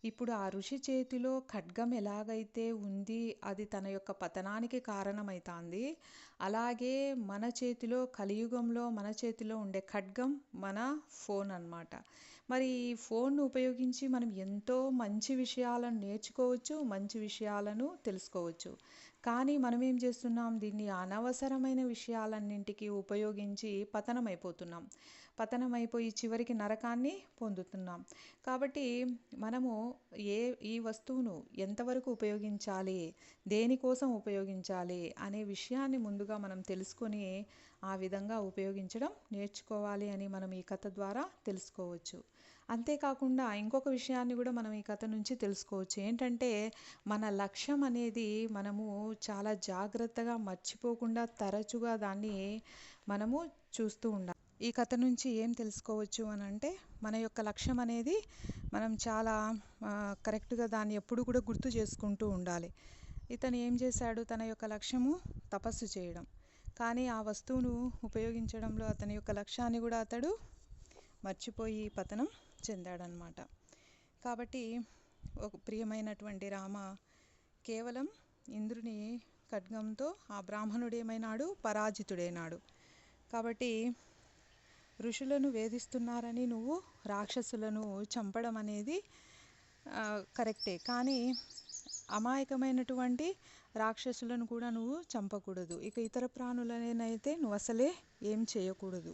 ఇప్పుడు ఆ ఋషి చేతిలో ఖడ్గం ఎలాగైతే ఉంది, అది తన యొక్క పతనానికి కారణమవుతుంది, అలాగే మన చేతిలో కలియుగంలో మన చేతిలో ఉండే ఖడ్గం మన ఫోన్ అన్నమాట. మరి ఈ ఫోన్ను ఉపయోగించి మనం ఎంతో మంచి విషయాలను నేర్చుకోవచ్చు, మంచి విషయాలను తెలుసుకోవచ్చు. కానీ మనం ఏం చేస్తున్నాం, దీన్ని అనవసరమైన విషయాలన్నింటికి ఉపయోగించి పతనమైపోయి చివరికి నరకాన్ని పొందుతున్నాం. కాబట్టి మనము ఈ వస్తువును ఎంతవరకు ఉపయోగించాలి, దేనికోసం ఉపయోగించాలి అనే విషయాన్ని ముందుగా మనం తెలుసుకొని ఆ విధంగా ఉపయోగించడం నేర్చుకోవాలి అని మనం ఈ కథ ద్వారా తెలుసుకోవచ్చు. అంతేకాకుండా ఇంకొక విషయాన్ని కూడా మనం ఈ కథ నుంచి తెలుసుకోవచ్చు. ఏంటంటే మన లక్ష్యం అనేది మనము చాలా జాగ్రత్తగా మర్చిపోకుండా తరచుగా దాన్ని మనము చూస్తూ ఉండాలి. ఈ కథ నుంచి ఏం తెలుసుకోవచ్చు అని అంటే, మన యొక్క లక్ష్యం అనేది మనం చాలా కరెక్ట్గా దాన్ని ఎప్పుడు కూడా గుర్తు చేసుకుంటూ ఉండాలి. ఇతను ఏం చేశాడు, తన యొక్క లక్ష్యము తపస్సు చేయడం, కానీ ఆ వస్తువును ఉపయోగించడంలో అతని యొక్క లక్ష్యాన్ని కూడా అతడు మర్చిపోయి పతనం చెందాడనమాట. కాబట్టి ఒక ప్రియమైనటువంటి రామ, కేవలం ఇంద్రుని ఖడ్గంతో ఆ బ్రాహ్మణుడు ఏమైనాడు, పరాజితుడైనాడు. కాబట్టి ఋషులను వేధిస్తున్నారని నువ్వు రాక్షసులను చంపడం అనేది కరెక్టే, కానీ అమాయకమైనటువంటి రాక్షసులను కూడా నువ్వు చంపకూడదు. ఇక ఇతర ప్రాణులనైతే నువ్వు అసలే ఏం చేయకూడదు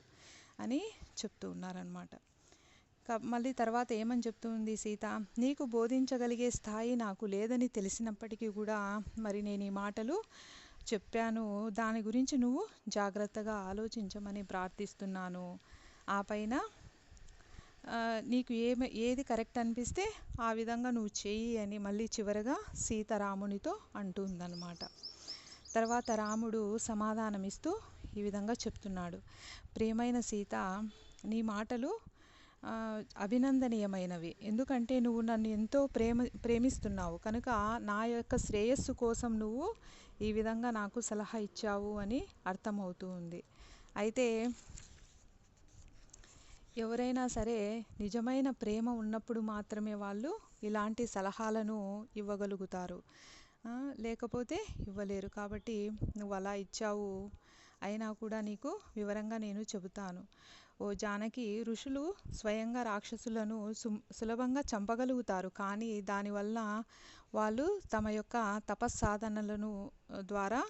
అని చెప్తూ ఉన్నారనమాట. మళ్ళీ తర్వాత ఏమని చెప్తుంది సీత, నీకు బోధించగలిగే స్థాయి నాకు లేదని తెలిసినప్పటికీ కూడా మరి నేను ఈ మాటలు చెప్పాను, దాని గురించి నువ్వు జాగ్రత్తగా ఆలోచించమని ప్రార్థిస్తున్నాను. ఆ పైన నీకు ఏది కరెక్ట్ అనిపిస్తే ఆ విధంగా నువ్వు చెయ్యి అని మళ్ళీ చివరగా సీత రామునితో అంటుందన్నమాట. తర్వాత రాముడు సమాధానమిస్తూ ఈ విధంగా చెప్తున్నాడు, ప్రియమైన సీత, నీ మాటలు అభినందనీయమైనవి. ఎందుకంటే నువ్వు నన్ను ఎంతో ప్రేమిస్తున్నావు కనుక నా యొక్క శ్రేయస్సు కోసం నువ్వు ఈ విధంగా నాకు సలహా ఇచ్చావు అని అర్థమవుతూ ఉంది. అయితే ఎవరైనా సరే నిజమైన ప్రేమ ఉన్నప్పుడు మాత్రమే వాళ్ళు ఇలాంటి సలహాలను ఇవ్వగలుగుతారు, లేకపోతే ఇవ్వలేరు. కాబట్టి నువ్వు అలా ఇచ్చావు, అయినా కూడా నీకు వివరంగా నేను చెబుతాను. ఓ జానకి, ఋషులు స్వయంగా రాక్షసులను సులభంగా చంపగలుగుతారు, కానీ దానివల్ల వాళ్ళు తమ యొక్క తపస్సాధనలను ద్వారా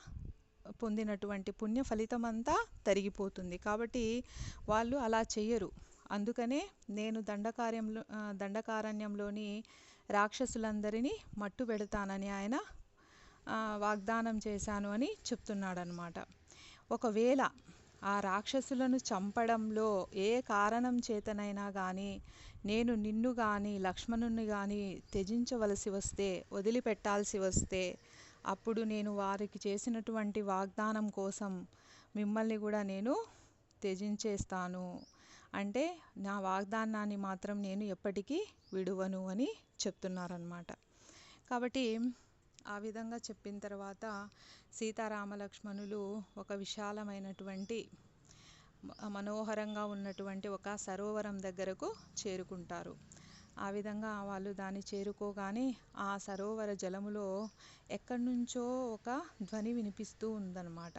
పొందినటువంటి పుణ్య ఫలితం అంతా తరిగిపోతుంది. కాబట్టి వాళ్ళు అలా చెయ్యరు. అందుకనే నేను దండకారణ్యంలోని రాక్షసులందరినీ మట్టు పెడతానని ఆయన వాగ్దానం చేశాను అని చెప్తున్నాడనమాట. ఒకవేళ ఆ రాక్షసులను చంపడంలో ఏ కారణం చేతనైనా కానీ నేను నిన్ను కానీ లక్ష్మణుని కానీ త్యజించవలసి వస్తే, వదిలిపెట్టాల్సి వస్తే, అప్పుడు నేను వారికి చేసినటువంటి వాగ్దానం కోసం మిమ్మల్ని కూడా నేను త్యజించేస్తాను. అంటే నా వాగ్దానాన్ని మాత్రం నేను ఎప్పటికీ విడువను అని చెప్తున్నారనమాట. కాబట్టి ఆ విధంగా చెప్పిన తర్వాత సీతారామ లక్ష్మణులు ఒక విశాలమైనటువంటి మనోహరంగా ఉన్నటువంటి ఒక సరోవరం దగ్గరకు చేరుకుంటారు. ఆ విధంగా వాళ్ళు దాన్ని చేరుకోగానే ఆ సరోవర జలములో ఎక్కడి నుంచో ఒక ధ్వని వినిపిస్తూ ఉందన్నమాట.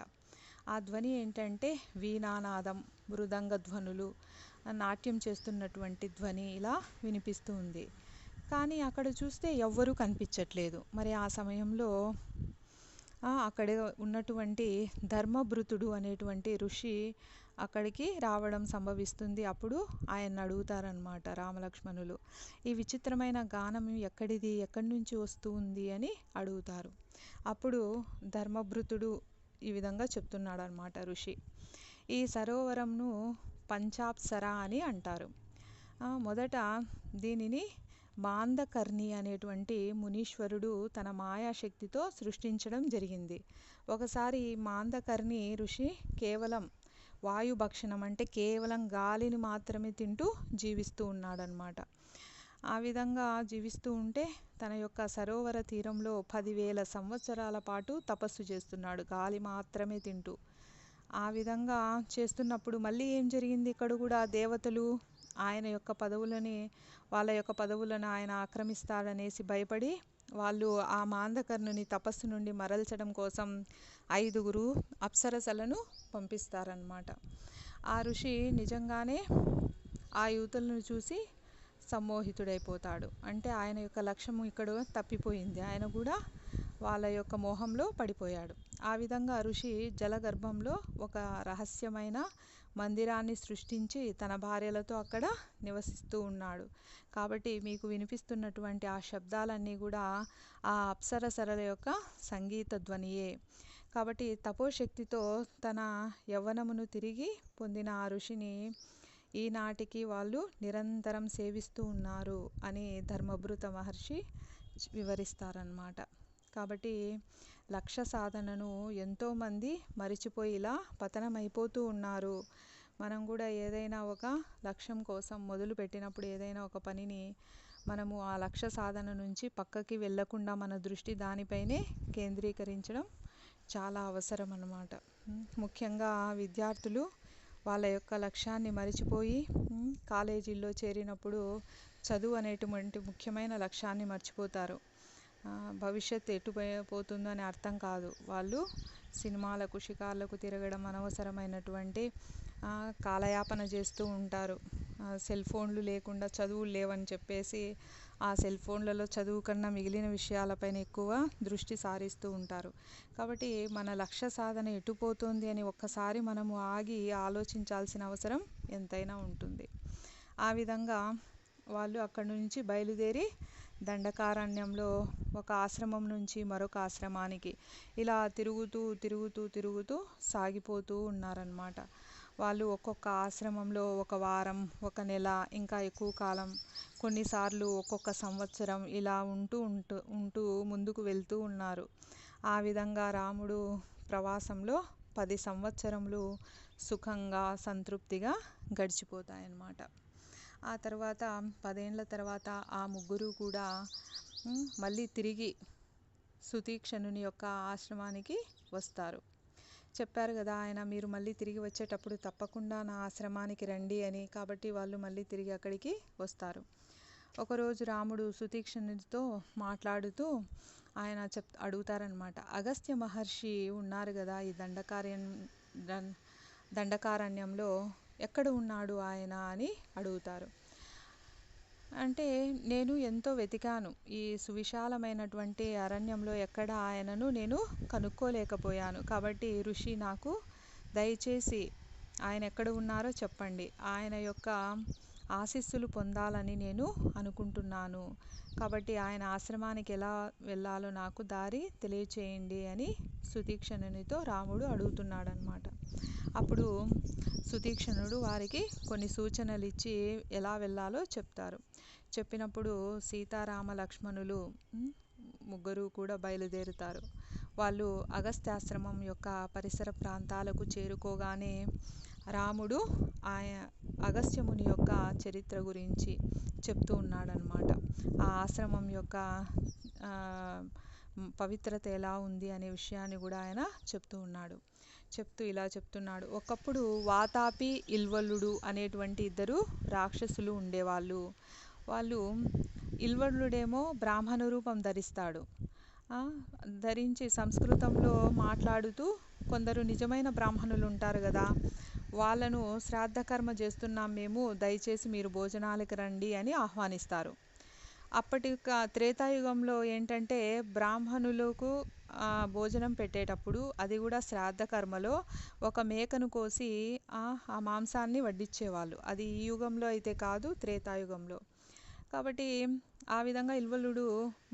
ఆ ధ్వని ఏంటంటే వీణానాదం, మృదంగ ధ్వనులు, నాట్యం చేస్తున్నటువంటి ధ్వని ఇలా వినిపిస్తూ ఉంది. కానీ అక్కడ చూస్తే ఎవ్వరూ కనిపించట్లేదు. మరి ఆ సమయంలో అక్కడ ఉన్నటువంటి ధర్మభృతుడు అనేటువంటి ఋషి అక్కడికి రావడం సంభవిస్తుంది. అప్పుడు ఆయన అడుగుతారనమాట రామలక్ష్మణులు, ఈ విచిత్రమైన గానం ఎక్కడిది, ఎక్కడి నుంచి వస్తూ ఉంది అని అడుగుతారు. అప్పుడు ధర్మభృతుడు ఈ విధంగా చెప్తున్నాడు అనమాట ఋషి. ఈ సరోవరంను పంచాప్సర అని అంటారు. మొదట దీనిని మాందకర్ణి అనేటువంటి మునీశ్వరుడు తన మాయాశక్తితో సృష్టించడం జరిగింది. ఒకసారి మాందకర్ణి ఋషి కేవలం వాయుభక్షణం అంటే కేవలం గాలిని మాత్రమే తింటూ జీవిస్తూ ఉన్నాడనమాట. ఆ విధంగా జీవిస్తూ ఉంటే తన యొక్క సరోవర తీరంలో 10,000 సంవత్సరాల పాటు తపస్సు చేస్తున్నాడు, గాలి మాత్రమే తింటూ. ఆ విధంగా చేస్తున్నప్పుడు మళ్ళీ ఏం జరిగింది, ఇక్కడ కూడా దేవతలు ఆయన యొక్క పదవులని, వాళ్ళ యొక్క పదవులను ఆయన ఆక్రమిస్తాడనేసి భయపడి వాళ్ళు ఆ మాందకర్ణుని తపస్సు నుండి మరల్చడం కోసం 5 అప్సరసలను పంపిస్తారన్నమాట. ఆ ఋషి నిజంగానే ఆ యువతులను చూసి సమ్మోహితుడైపోతాడు. అంటే ఆయన యొక్క లక్ష్యం ఇక్కడ తప్పిపోయింది, ఆయన కూడా వాళ్ళ యొక్క మోహంలో పడిపోయాడు. ఆ విధంగా ఋషి జలగర్భంలో ఒక రహస్యమైన మందిరాన్ని సృష్టించి తన భార్యలతో అక్కడ నివసిస్తూ ఉన్నాడు. కాబట్టి మీకు వినిపిస్తున్నటువంటి ఆ శబ్దాలన్నీ కూడా ఆ అప్సరసరల యొక్క సంగీత ధ్వనియే. కాబట్టి తపోశక్తితో తన యవ్వనమును తిరిగి పొందిన ఆ ఋషిని ఈనాటికి వాళ్ళు నిరంతరం సేవిస్తూ ఉన్నారు అని ధర్మభృత మహర్షి వివరిస్తారన్నమాట. కాబట్టి లక్ష్య సాధనను ఎంతోమంది మరిచిపోయి ఇలా పతనమైపోతూ ఉన్నారు. మనం కూడా ఏదైనా ఒక లక్ష్యం కోసం మొదలు పెట్టినప్పుడు, ఏదైనా ఒక పనిని మనము ఆ లక్ష్య సాధన నుంచి పక్కకి వెళ్ళకుండా మన దృష్టి దానిపైనే కేంద్రీకరించడం చాలా అవసరం అన్నమాట. ముఖ్యంగా విద్యార్థులు వాళ్ళ యొక్క లక్ష్యాన్ని మరిచిపోయి కాలేజీల్లో చేరినప్పుడు చదువు అనేటువంటి ముఖ్యమైన లక్ష్యాన్ని మర్చిపోతారు. భవిష్యత్తు ఎటు పోతుందో అని అర్థం కాదు. వాళ్ళు సినిమాలకు, షికార్లకు తిరగడం, అనవసరమైనటువంటి కాలయాపన చేస్తూ ఉంటారు. సెల్ ఫోన్లు లేకుండా చదువులు లేవని చెప్పేసి ఆ సెల్ ఫోన్లలో చదువు కన్నా మిగిలిన విషయాలపైన ఎక్కువ దృష్టి సారిస్తూ ఉంటారు. కాబట్టి మన లక్ష్య సాధన ఎటుపోతుంది అని ఒక్కసారి మనము ఆగి ఆలోచించాల్సిన అవసరం ఎంతైనా ఉంటుంది. ఆ విధంగా వాళ్ళు అక్కడి నుంచి బయలుదేరి దండకారణ్యంలో ఒక ఆశ్రమం నుంచి మరొక ఆశ్రమానికి ఇలా తిరుగుతూ సాగిపోతూ ఉన్నారన్నమాట. వాళ్ళు ఒక్కొక్క ఆశ్రమంలో 1 వారం, 1 నెల, ఇంకా ఎక్కువ కాలం, కొన్నిసార్లు ఒక్కొక్క సంవత్సరం ఇలా ఉంటూ ముందుకు వెళ్తూ ఉన్నారు. ఆ విధంగా రాముడు ప్రవాసంలో 10 సంవత్సరములు సుఖంగా, సంతృప్తిగా గడిచిపోతాయన్నమాట. ఆ తర్వాత 10 ఏళ్ల తర్వాత ఆ ముగ్గురు కూడా మళ్ళీ తిరిగి సుతీక్షణుని యొక్క ఆశ్రమానికి వస్తారు. చెప్పారు కదా ఆయన, మీరు మళ్ళీ తిరిగి వచ్చేటప్పుడు తప్పకుండా నా ఆశ్రమానికి రండి అని. కాబట్టి వాళ్ళు మళ్ళీ తిరిగి అక్కడికి వస్తారు. ఒకరోజు రాముడు సుతీక్షణునితో మాట్లాడుతూ ఆయన అడుగుతారనమాట, అగస్త్య మహర్షి ఉన్నారు కదా ఈ దండకారణ్యంలో, ఎక్కడ ఉన్నాడు ఆయన అని అడుగుతారు. అంటే నేను ఎంతో వెతికాను, ఈ సువిశాలమైనటువంటి అరణ్యంలో ఎక్కడ ఆయనను నేను కనుక్కోలేకపోయాను. కాబట్టి ఋషి నాకు దయచేసి ఆయన ఎక్కడ ఉన్నారో చెప్పండి, ఆయన యొక్క ఆశీస్సులు పొందాలని నేను అనుకుంటున్నాను. కాబట్టి ఆయన ఆశ్రమానికి ఎలా వెళ్ళాలో నాకు దారి తెలియచేయండి అని సుతీక్ష్ణునితో రాముడు అడుగుతున్నాడనమాట. అప్పుడు సుతీక్ష్ణుడు వారికి కొన్ని సూచనలు ఇచ్చి ఎలా వెళ్ళాలో చెప్తారు. చెప్పినప్పుడు సీతారామ లక్ష్మణులు ముగ్గురు కూడా బయలుదేరుతారు. వాళ్ళు అగస్త్యాశ్రమం యొక్క పరిసర ప్రాంతాలకు చేరుకోగానే రాముడు అగస్త్యముని యొక్క చరిత్ర గురించి చెప్తూ ఉన్నాడనమాట. ఆ ఆశ్రమం యొక్క పవిత్రత ఎలా ఉంది అనే విషయాన్ని కూడా ఆయన చెప్తూ ఉన్నాడు. ఇలా చెప్తున్నాడు, ఒకప్పుడు వాతాపి ఇల్వలుడు అనేటువంటి ఇద్దరు రాక్షసులు ఉండేవాళ్ళు. వాళ్ళు ఇల్వలుడేమో బ్రాహ్మణ రూపం ధరిస్తాడు. ధరించి సంస్కృతంలో మాట్లాడుతూ కొందరు నిజమైన బ్రాహ్మణులు ఉంటారు కదా, వాళ్ళను శ్రాద్ధకర్మ చేస్తున్నాం మేము, దయచేసి మీరు భోజనాలకు రండి అని ఆహ్వానిస్తారు. అప్పటి త్రేతాయుగంలో ఏంటంటే బ్రాహ్మణులకు భోజనం పెట్టేటప్పుడు, అది కూడా శ్రాద్ధకర్మలో, ఒక మేకను కోసి ఆ మాంసాన్ని వడ్డించేవాళ్ళు. అది ఈ యుగంలో అయితే కాదు, త్రేతాయుగంలో. కాబట్టి ఆ విధంగా ఇల్వలుడు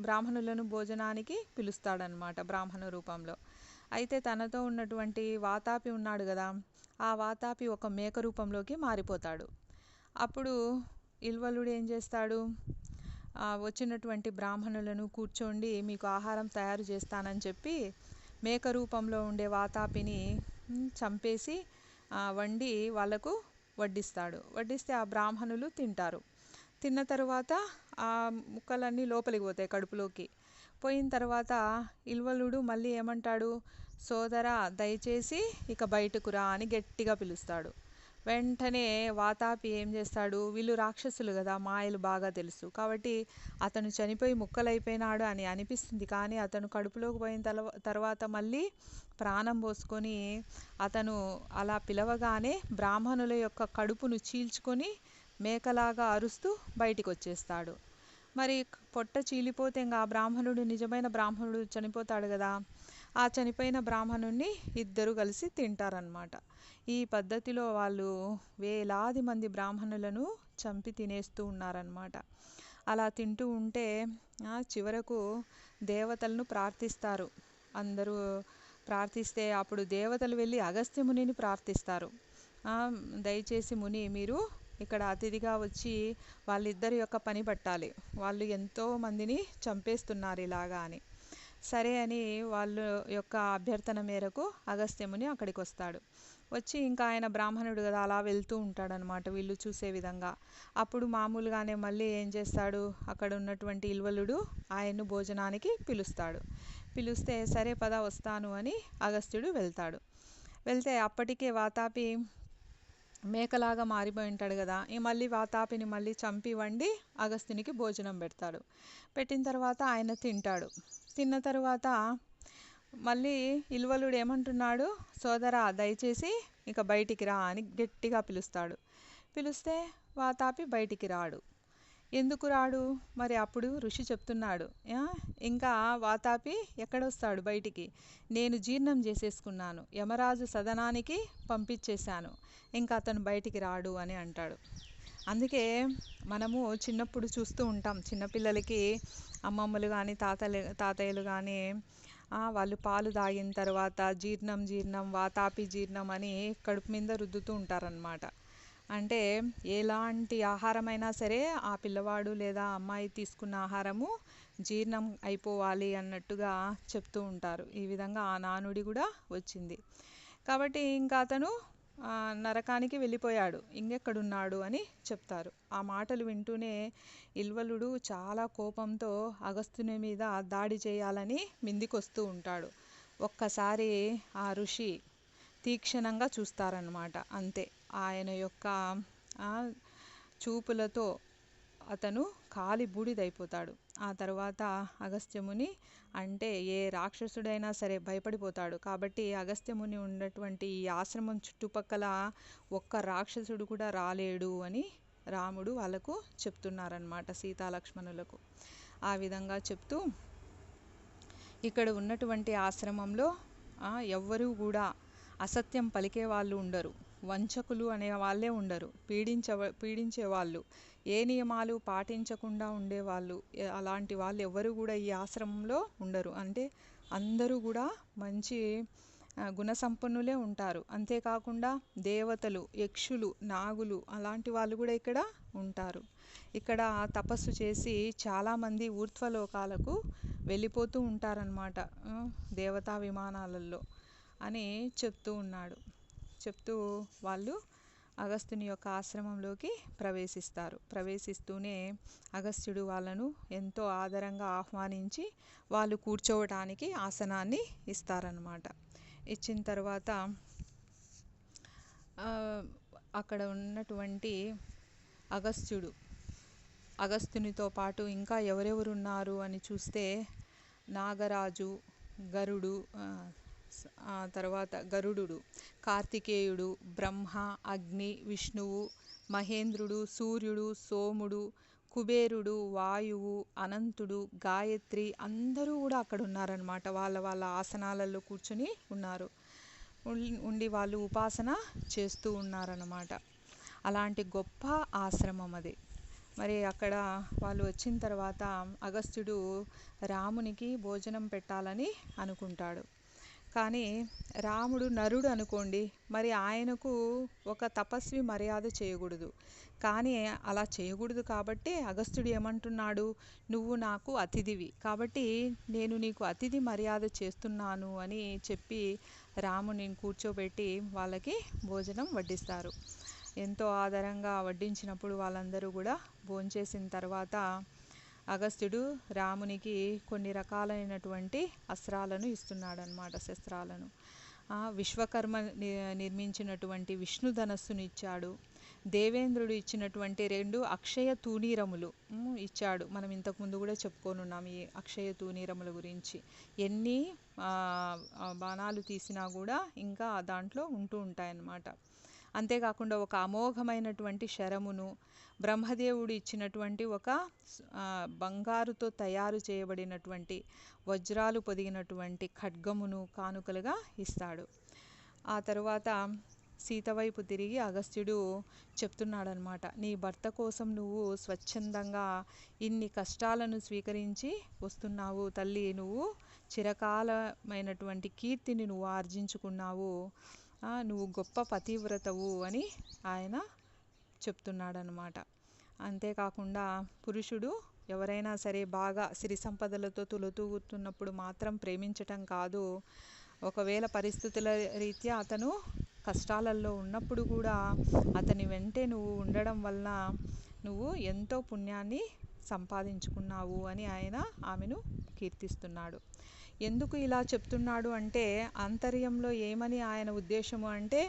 బ్రాహ్మణులను భోజనానికి పిలుస్తాడనమాట బ్రాహ్మణ రూపంలో. అయితే తనతో ఉన్నటువంటి వాతాపి ఉన్నాడు కదా, ఆ వాతాపి ఒక మేక రూపంలోకి మారిపోతాడు. అప్పుడు ఇల్వలుడు ఏం చేస్తాడు, వచ్చినటువంటి బ్రాహ్మణులను కూర్చోండి, మీకు ఆహారం తయారు చేస్తానని చెప్పి మేక రూపంలో ఉండే వాతాపిని చంపేసి వండి వాళ్ళకు వడ్డిస్తే ఆ బ్రాహ్మణులు తింటారు. తిన్న తర్వాత ఆ ముక్కలన్నీ లోపలికి పోతాయి కడుపులోకి. పోయిన తర్వాత ఇల్వలుడు మళ్ళీ ఏమంటాడు, సోదరా దయచేసి ఇక బయటకు రా అని గట్టిగా పిలుస్తాడు. వెంటనే వాతాపి ఏం చేస్తాడు, వీళ్ళు రాక్షసులు కదా, మాయలు బాగా తెలుసు కాబట్టి అతను చనిపోయి ముక్కలైపోయినాడు అని అనిపిస్తుంది, కానీ అతను కడుపులోకి పోయిన తర్వాత మళ్ళీ ప్రాణం పోసుకొని అతను అలా పిలవగానే బ్రాహ్మణుల యొక్క కడుపును చీల్చుకొని మేకలాగా అరుస్తూ బయటికి వచ్చేస్తాడు. మరి పొట్ట చీలిపోతే ఇంకా ఆ బ్రాహ్మణుడు, నిజమైన బ్రాహ్మణుడు చనిపోతాడు కదా, ఆ చనిపోయిన బ్రాహ్మణుణ్ణి ఇద్దరు కలిసి తింటారనమాట. ఈ పద్ధతిలో వాళ్ళు వేలాది మంది బ్రాహ్మణులను చంపి తినేస్తూ ఉన్నారనమాట. అలా తింటూ ఉంటే చివరకు దేవతలను ప్రార్థిస్తారు. అందరూ ప్రార్థిస్తే అప్పుడు దేవతలు వెళ్ళి అగస్త్య మునిని ప్రార్థిస్తారు, దయచేసి ముని మీరు ఇక్కడ అతిథిగా వచ్చి వాళ్ళిద్దరి యొక్క పని పట్టాలి, వాళ్ళు ఎంతో మందిని చంపేస్తున్నారు ఇలాగా అని. సరే అని వాళ్ళ యొక్క అభ్యర్థన మేరకు అగస్త్యముని అక్కడికి వస్తాడు. వచ్చి ఇంకా ఆయన బ్రాహ్మణుడు కదా, అలా వెళ్తూ ఉంటాడనమాట వీళ్ళు చూసే విధంగా. అప్పుడు మామూలుగానే మళ్ళీ ఏం చేస్తాడు, అక్కడ ఉన్నటువంటి ఇల్వలుడు ఆయన్ను భోజనానికి పిలుస్తే సరే పద వస్తాను అని అగస్త్యుడు వెళ్తే అప్పటికే వాతాపి మేకలాగా మారిపోయి ఉంటాడు కదా, మళ్ళీ వాతాపిని మళ్ళీ చంపి వండి అగస్త్యునికి భోజనం పెట్టిన తర్వాత ఆయన తిన్న తర్వాత మళ్ళీ ఇల్వలుడు ఏమంటున్నాడు, సోదరా దయచేసి ఇక బయటికి రా అని గట్టిగా పిలిస్తే వాతాపి బయటికి రాడు. ఎందుకు రాడు మరి? అప్పుడు ఋషి చెప్తున్నాడు, ఇంకా వాతాపి ఎక్కడొస్తాడు బయటికి, నేను జీర్ణం చేసేసుకున్నాను, యమరాజు సదనానికి పంపించేశాను, ఇంకా అతను బయటికి రాడు అని అంటాడు. అందుకే మనము చిన్నప్పుడు చూస్తూ ఉంటాం, చిన్నపిల్లలకి అమ్మమ్మలు కానీ తాతయ్యలు కానీ వాళ్ళు పాలు తాగిన తర్వాత జీర్ణం వాతాపి జీర్ణం అని కడుపు మీద రుద్దుతూ ఉంటారనమాట. అంటే ఎలాంటి ఆహారమైనా సరే ఆ పిల్లవాడు లేదా అమ్మాయి తీసుకున్న ఆహారము జీర్ణం అయిపోవాలి అన్నట్టుగా చెప్తూ ఉంటారు. ఈ విధంగా ఆ నానుడి కూడా వచ్చింది. కాబట్టి ఇంకా అతను నరకానికి వెళ్ళిపోయాడు, ఇంకెక్కడున్నాడు అని చెప్తారు. ఆ మాటలు వింటూనే ఇల్వలుడు చాలా కోపంతో అగస్త్యుని మీద దాడి చేయాలని మిందికొస్తూ ఉంటాడు. ఒక్కసారి ఆ ఋషి తీక్షణంగా చూస్తారనమాట. అంతే, ఆయన యొక్క చూపులతో అతను కాలి బూడిదైపోతాడు. ఆ తర్వాత అగస్త్యముని, అంటే ఏ రాక్షసుడైనా సరే భయపడిపోతాడు. కాబట్టి అగస్త్యముని ఉన్నటువంటి ఈ ఆశ్రమం చుట్టుపక్కల ఒక్క రాక్షసుడు కూడా రాలేడు అని రాముడు వాళ్ళకు చెప్తున్నారనమాట, సీతాలక్ష్మణులకు. ఆ విధంగా చెప్తూ ఇక్కడ ఉన్నటువంటి ఆశ్రమంలో ఎవ్వరూ కూడా అసత్యం పలికే వాళ్ళు ఉండరు. వంచకులు అనే వాళ్ళే ఉండరు. పీడించేవాళ్ళు, ఏ నియమాలు పాటించకుండా ఉండేవాళ్ళు, అలాంటి వాళ్ళు ఎవరు కూడా ఈ ఆశ్రమంలో ఉండరు. అంటే అందరూ కూడా మంచి గుణసంపన్నులే ఉంటారు. అంతేకాకుండా దేవతలు, యక్షులు, నాగులు అలాంటి వాళ్ళు కూడా ఇక్కడ ఉంటారు. ఇక్కడ తపస్సు చేసి చాలామంది ఊర్ధ్వలోకాలకు వెళ్ళిపోతూ ఉంటారనమాట, దేవతా విమానాలలో అని చెప్తూ ఉన్నాడు. చెప్తూ వాళ్ళు అగస్త్యుని యొక్క ఆశ్రమంలోకి ప్రవేశిస్తూనే అగస్త్యుడు వాళ్ళను ఎంతో ఆదరంగా ఆహ్వానించి వాళ్ళు కూర్చోవడానికి ఆసనాన్ని ఇస్తారనమాట. ఇచ్చిన తర్వాత అక్కడ ఉన్నటువంటి అగస్త్యునితో పాటు ఇంకా ఎవరెవరు ఉన్నారు అని చూస్తే నాగరాజు, గరుడు, తర్వాత గరుడు, కార్తికేయుడు, బ్రహ్మ, అగ్ని, విష్ణువు, మహేంద్రుడు, సూర్యుడు, సోముడు, కుబేరుడు, వాయువు, అనంతుడు, గాయత్రి అందరూ కూడా అక్కడ ఉన్నారనమాట. వాళ్ళ ఆసనాలలో కూర్చొని ఉన్నారు. ఉండి వాళ్ళు ఉపాసన చేస్తూ ఉన్నారన్నమాట. అలాంటి గొప్ప ఆశ్రమం అది. మరి అక్కడ వాళ్ళు వచ్చిన తర్వాత అగస్త్యుడు రామునికి భోజనం పెట్టాలని అనుకుంటాడు. కానీ రాముడు నరుడు అనుకోండి, మరి ఆయనకు ఒక తపస్వి మర్యాద చేయకూడదు. కానీ అలా చేయకూడదు కాబట్టి అగస్త్యుడు ఏమంటున్నాడు, నువ్వు నాకు అతిథివి కాబట్టి నేను నీకు అతిథి మర్యాద చేస్తున్నాను అని చెప్పి రాముని కూర్చోబెట్టి వాళ్ళకి భోజనం వడ్డిస్తారు. ఎంతో ఆదరంగా వడ్డించినప్పుడు వాళ్ళందరూ కూడా భోంచేసిన తర్వాత అగస్త్యుడు రామునికి కొన్ని రకాలైనటువంటి అస్త్రాలను ఇస్తున్నాడనమాట, శస్త్రాలను. విశ్వకర్మ నిర్మించినటువంటి విష్ణు ధనస్సును ఇచ్చాడు. దేవేంద్రుడు ఇచ్చినటువంటి 2 అక్షయ తూణీరములు ఇచ్చాడు. మనం ఇంతకుముందు కూడా చెప్పుకోనున్నాం ఈ అక్షయ తూణీరముల గురించి. ఎన్ని బాణాలు తీసినా కూడా ఇంకా దాంట్లో ఉంటూ ఉంటాయన్నమాట. అంతేకాకుండా ఒక అమోఘమైనటువంటి శరమును, బ్రహ్మదేవుడు ఇచ్చినటువంటి ఒక బంగారుతో తయారు చేయబడినటువంటి వజ్రాలు పొదిగినటువంటి ఖడ్గమును కానుకలుగా ఇస్తాడు. ఆ తరువాత సీత వైపు తిరిగి అగస్త్యుడు చెప్తున్నాడనమాట, నీ భర్త కోసం నువ్వు స్వచ్ఛందంగా ఇన్ని కష్టాలను స్వీకరించి వస్తున్నావు తల్లి, నువ్వు చిరకాలమైనటువంటి కీర్తిని నువ్వు ఆర్జించుకున్నావు, నువ్వు గొప్ప పతివ్రతవు అని ఆయన చెప్తున్నాడనమాట. అంతేకాకుండా పురుషుడు ఎవరైనా సరే బాగా సిరి సంపదలతో తులతూగుతున్నప్పుడు మాత్రం ప్రేమించటం కాదు, ఒకవేళ పరిస్థితుల రీత్యా అతను కష్టాలలో ఉన్నప్పుడు కూడా అతని వెంటే నువ్వు ఉండడం వలన నువ్వు ఎంతో పుణ్యాన్ని సంపాదించుకున్నావు అని ఆయన ఆమెను కీర్తిస్తున్నాడు. ఎందుకు ఇలా చెప్తున్నాడు అంటే ఆంతర్యంలో ఏమని ఆయన ఉద్దేశము అంటే,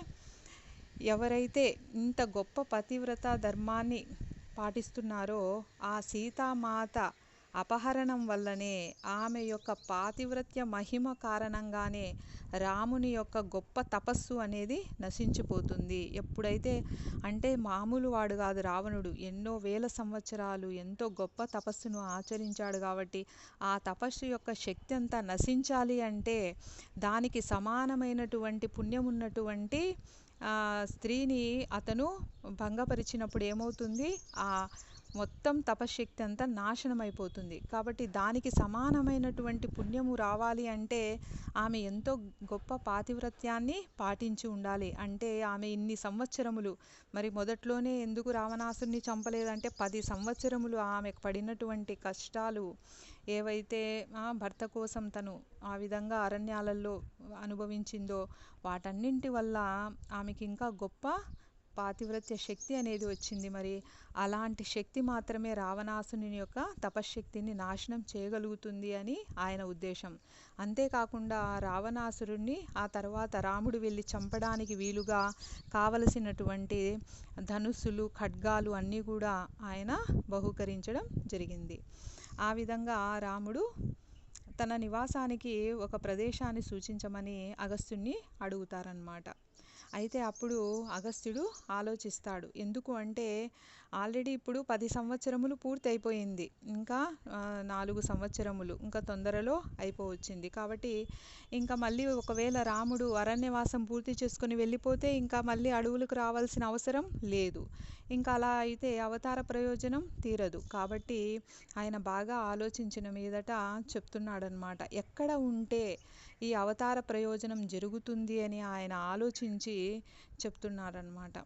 ఎవరైతే ఇంత గొప్ప పతివ్రత ధర్మాన్ని పాటిస్తున్నారో ఆ సీతామాత అపహరణం వల్లనే, ఆమె యొక్క పాతివ్రత్య మహిమ కారణంగానే రాముని యొక్క గొప్ప తపస్సు అనేది నశించిపోతుంది. ఎప్పుడైతే అంటే మామూలు వాడు కాదు రావణుడు, ఎన్నో వేల సంవత్సరాలు ఎంతో గొప్ప తపస్సును ఆచరించాడు కాబట్టి ఆ తపస్సు యొక్క శక్తి అంతా నశించాలి అంటే దానికి సమానమైనటువంటి పుణ్యం ఉన్నటువంటి స్త్రీని అతను భంగపరిచినప్పుడు ఏమవుతుంది, ఆ మొత్తం తపశ్శక్తి అంతా నాశనం అయిపోతుంది. కాబట్టి దానికి సమానమైనటువంటి పుణ్యము రావాలి అంటే ఆమె ఎంతో గొప్ప పాతివ్రత్యాన్ని పాటించి ఉండాలి. అంటే ఆమె ఇన్ని సంవత్సరములు, మరి మొదట్లోనే ఎందుకు రావణాసురుని చంపలేదంటే 10 సంవత్సరములు ఆమెకు పడినటువంటి కష్టాలు ఏవైతే భర్త కోసం తను ఆ విధంగా అరణ్యాలలో అనుభవించిందో వాటన్నింటి వల్ల ఆమెకి ఇంకా గొప్ప పాతివ్రత్య శక్తి అనేది వచ్చింది. మరి అలాంటి శక్తి మాత్రమే రావణాసుని యొక్క తపశ్శక్తిని నాశనం చేయగలుగుతుంది అని ఆయన ఉద్దేశం. అంతేకాకుండా రావణాసురుణ్ణి ఆ తర్వాత రాముడు వెళ్ళి చంపడానికి వీలుగా కావలసినటువంటి ధనుస్సులు, ఖడ్గాలు అన్నీ కూడా ఆయన బహూకరించడం జరిగింది. ఆ విధంగా రాముడు తన నివాసానికి ఒక ప్రదేశాన్ని సూచించమని అగస్త్యుణ్ణి అడుగుతారన్నమాట. అయితే అప్పుడు అగస్త్యుడు ఆలోచిస్తాడు. ఎందుకు అంటే ఆల్రెడీ ఇప్పుడు 10 సంవత్సరములు పూర్తి అయిపోయింది. ఇంకా 4 సంవత్సరములు ఇంకా తొందరలో అయిపోవచ్చింది. కాబట్టి ఇంకా మళ్ళీ ఒకవేళ రాముడు అరణ్యవాసం పూర్తి చేసుకొని వెళ్ళిపోతే ఇంకా మళ్ళీ అడవులకు రావాల్సిన అవసరం లేదు. ఇంకా అలా అయితే అవతార ప్రయోజనం తీరదు. కాబట్టి ఆయన బాగా ఆలోచించిన మీదట చెప్తున్నాడనమాట. ఎక్కడ ఉంటే ఈ అవతార ప్రయోజనం జరుగుతుంది అని ఆయన ఆలోచించి చెప్తున్నారనమాట.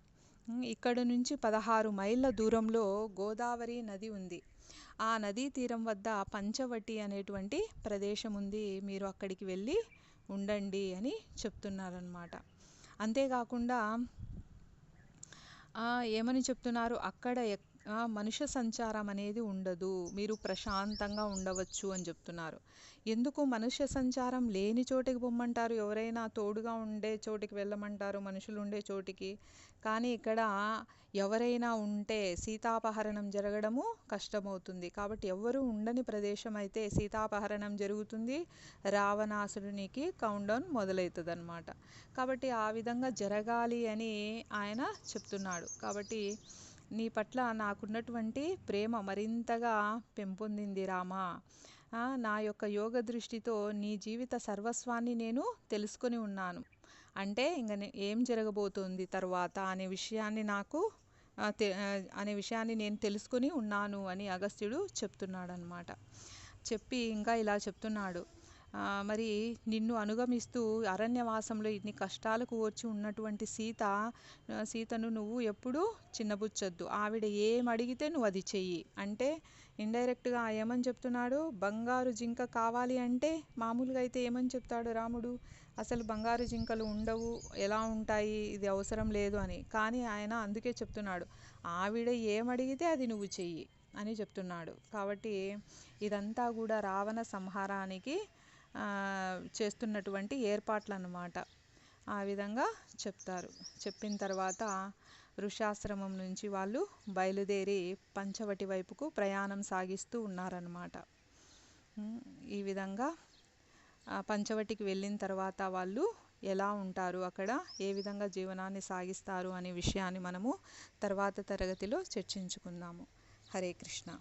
ఇక్కడ నుంచి 16 మైళ్ళ దూరంలో గోదావరి నది ఉంది. ఆ నదీ తీరం వద్ద పంచవటి అనేటువంటి ప్రదేశం ఉంది. మీరు అక్కడికి వెళ్ళి ఉండండి అని చెప్తున్నారనమాట. అంతేకాకుండా ఏమని చెప్తున్నారు, అక్కడ మనుష్య సంచారం అనేది ఉండదు, మీరు ప్రశాంతంగా ఉండవచ్చు అని చెప్తున్నారు. ఎందుకు మనుష్య సంచారం లేని చోటికి పొమ్మంటారు? ఎవరైనా తోడుగా ఉండే చోటికి వెళ్ళమంటారు, మనుషులు ఉండే చోటికి. కానీ ఇక్కడ ఎవరైనా ఉంటే సీతాపహరణం జరగడము కష్టమవుతుంది. కాబట్టి ఎవరు ఉండని ప్రదేశం అయితే సీతాపహరణం జరుగుతుంది, రావణాసురునికి కౌంట్డౌన్ మొదలవుతుంది అన్నమాట. కాబట్టి ఆ విధంగా జరగాలి అని ఆయన చెప్తున్నాడు. కాబట్టి నీ పట్ల నాకున్నటువంటి ప్రేమ మరింతగా పెంపొందింది రామా. నా యొక్క యోగ దృష్టితో నీ జీవిత సర్వస్వాన్ని నేను తెలుసుకొని ఉన్నాను. అంటే ఇంకా ఏం జరగబోతోంది తర్వాత అనే విషయాన్ని నేను తెలుసుకొని ఉన్నాను అని అగస్త్యుడు చెప్తున్నాడనమాట. చెప్పి ఇంకా ఇలా చెప్తున్నాడు, మరి నిన్ను అనుగమిస్తూ అరణ్యవాసంలో ఇన్ని కష్టాలకు వచ్చి ఉన్నటువంటి సీతను నువ్వు ఎప్పుడూ చిన్నబుచ్చొద్దు. ఆవిడ ఏం అడిగితే నువ్వు అది చెయ్యి. అంటే ఇండైరెక్ట్గా ఏమని చెప్తున్నాడు, బంగారు జింక కావాలి అంటే మామూలుగా అయితే ఏమని చెప్తాడు రాముడు, అసలు బంగారు జింకలు ఉండవు, ఎలా ఉంటాయి, ఇది అవసరం లేదు అని. కానీ ఆయన అందుకే చెప్తున్నాడు, ఆవిడ ఏమడిగితే అది నువ్వు చెయ్యి అని చెప్తున్నాడు. కాబట్టి ఇదంతా కూడా రావణ సంహారానికి చేస్తున్నటువంటి ఏర్పాట్లు అన్నమాట. ఆ విధంగా చెప్తారు. చెప్పిన తర్వాత ఋషాశ్రమం నుంచి వాళ్ళు బయలుదేరి పంచవటి వైపుకు ప్రయాణం సాగిస్తూ ఉన్నారన్నమాట. ఈ విధంగా పంచవటికి వెళ్ళిన తర్వాత వాళ్ళు ఎలా ఉంటారు, అక్కడ ఏ విధంగా జీవనాన్ని సాగిస్తారు అనే విషయాన్ని మనము తర్వాత తరగతిలో చర్చించుకుందాము. హరే కృష్ణ.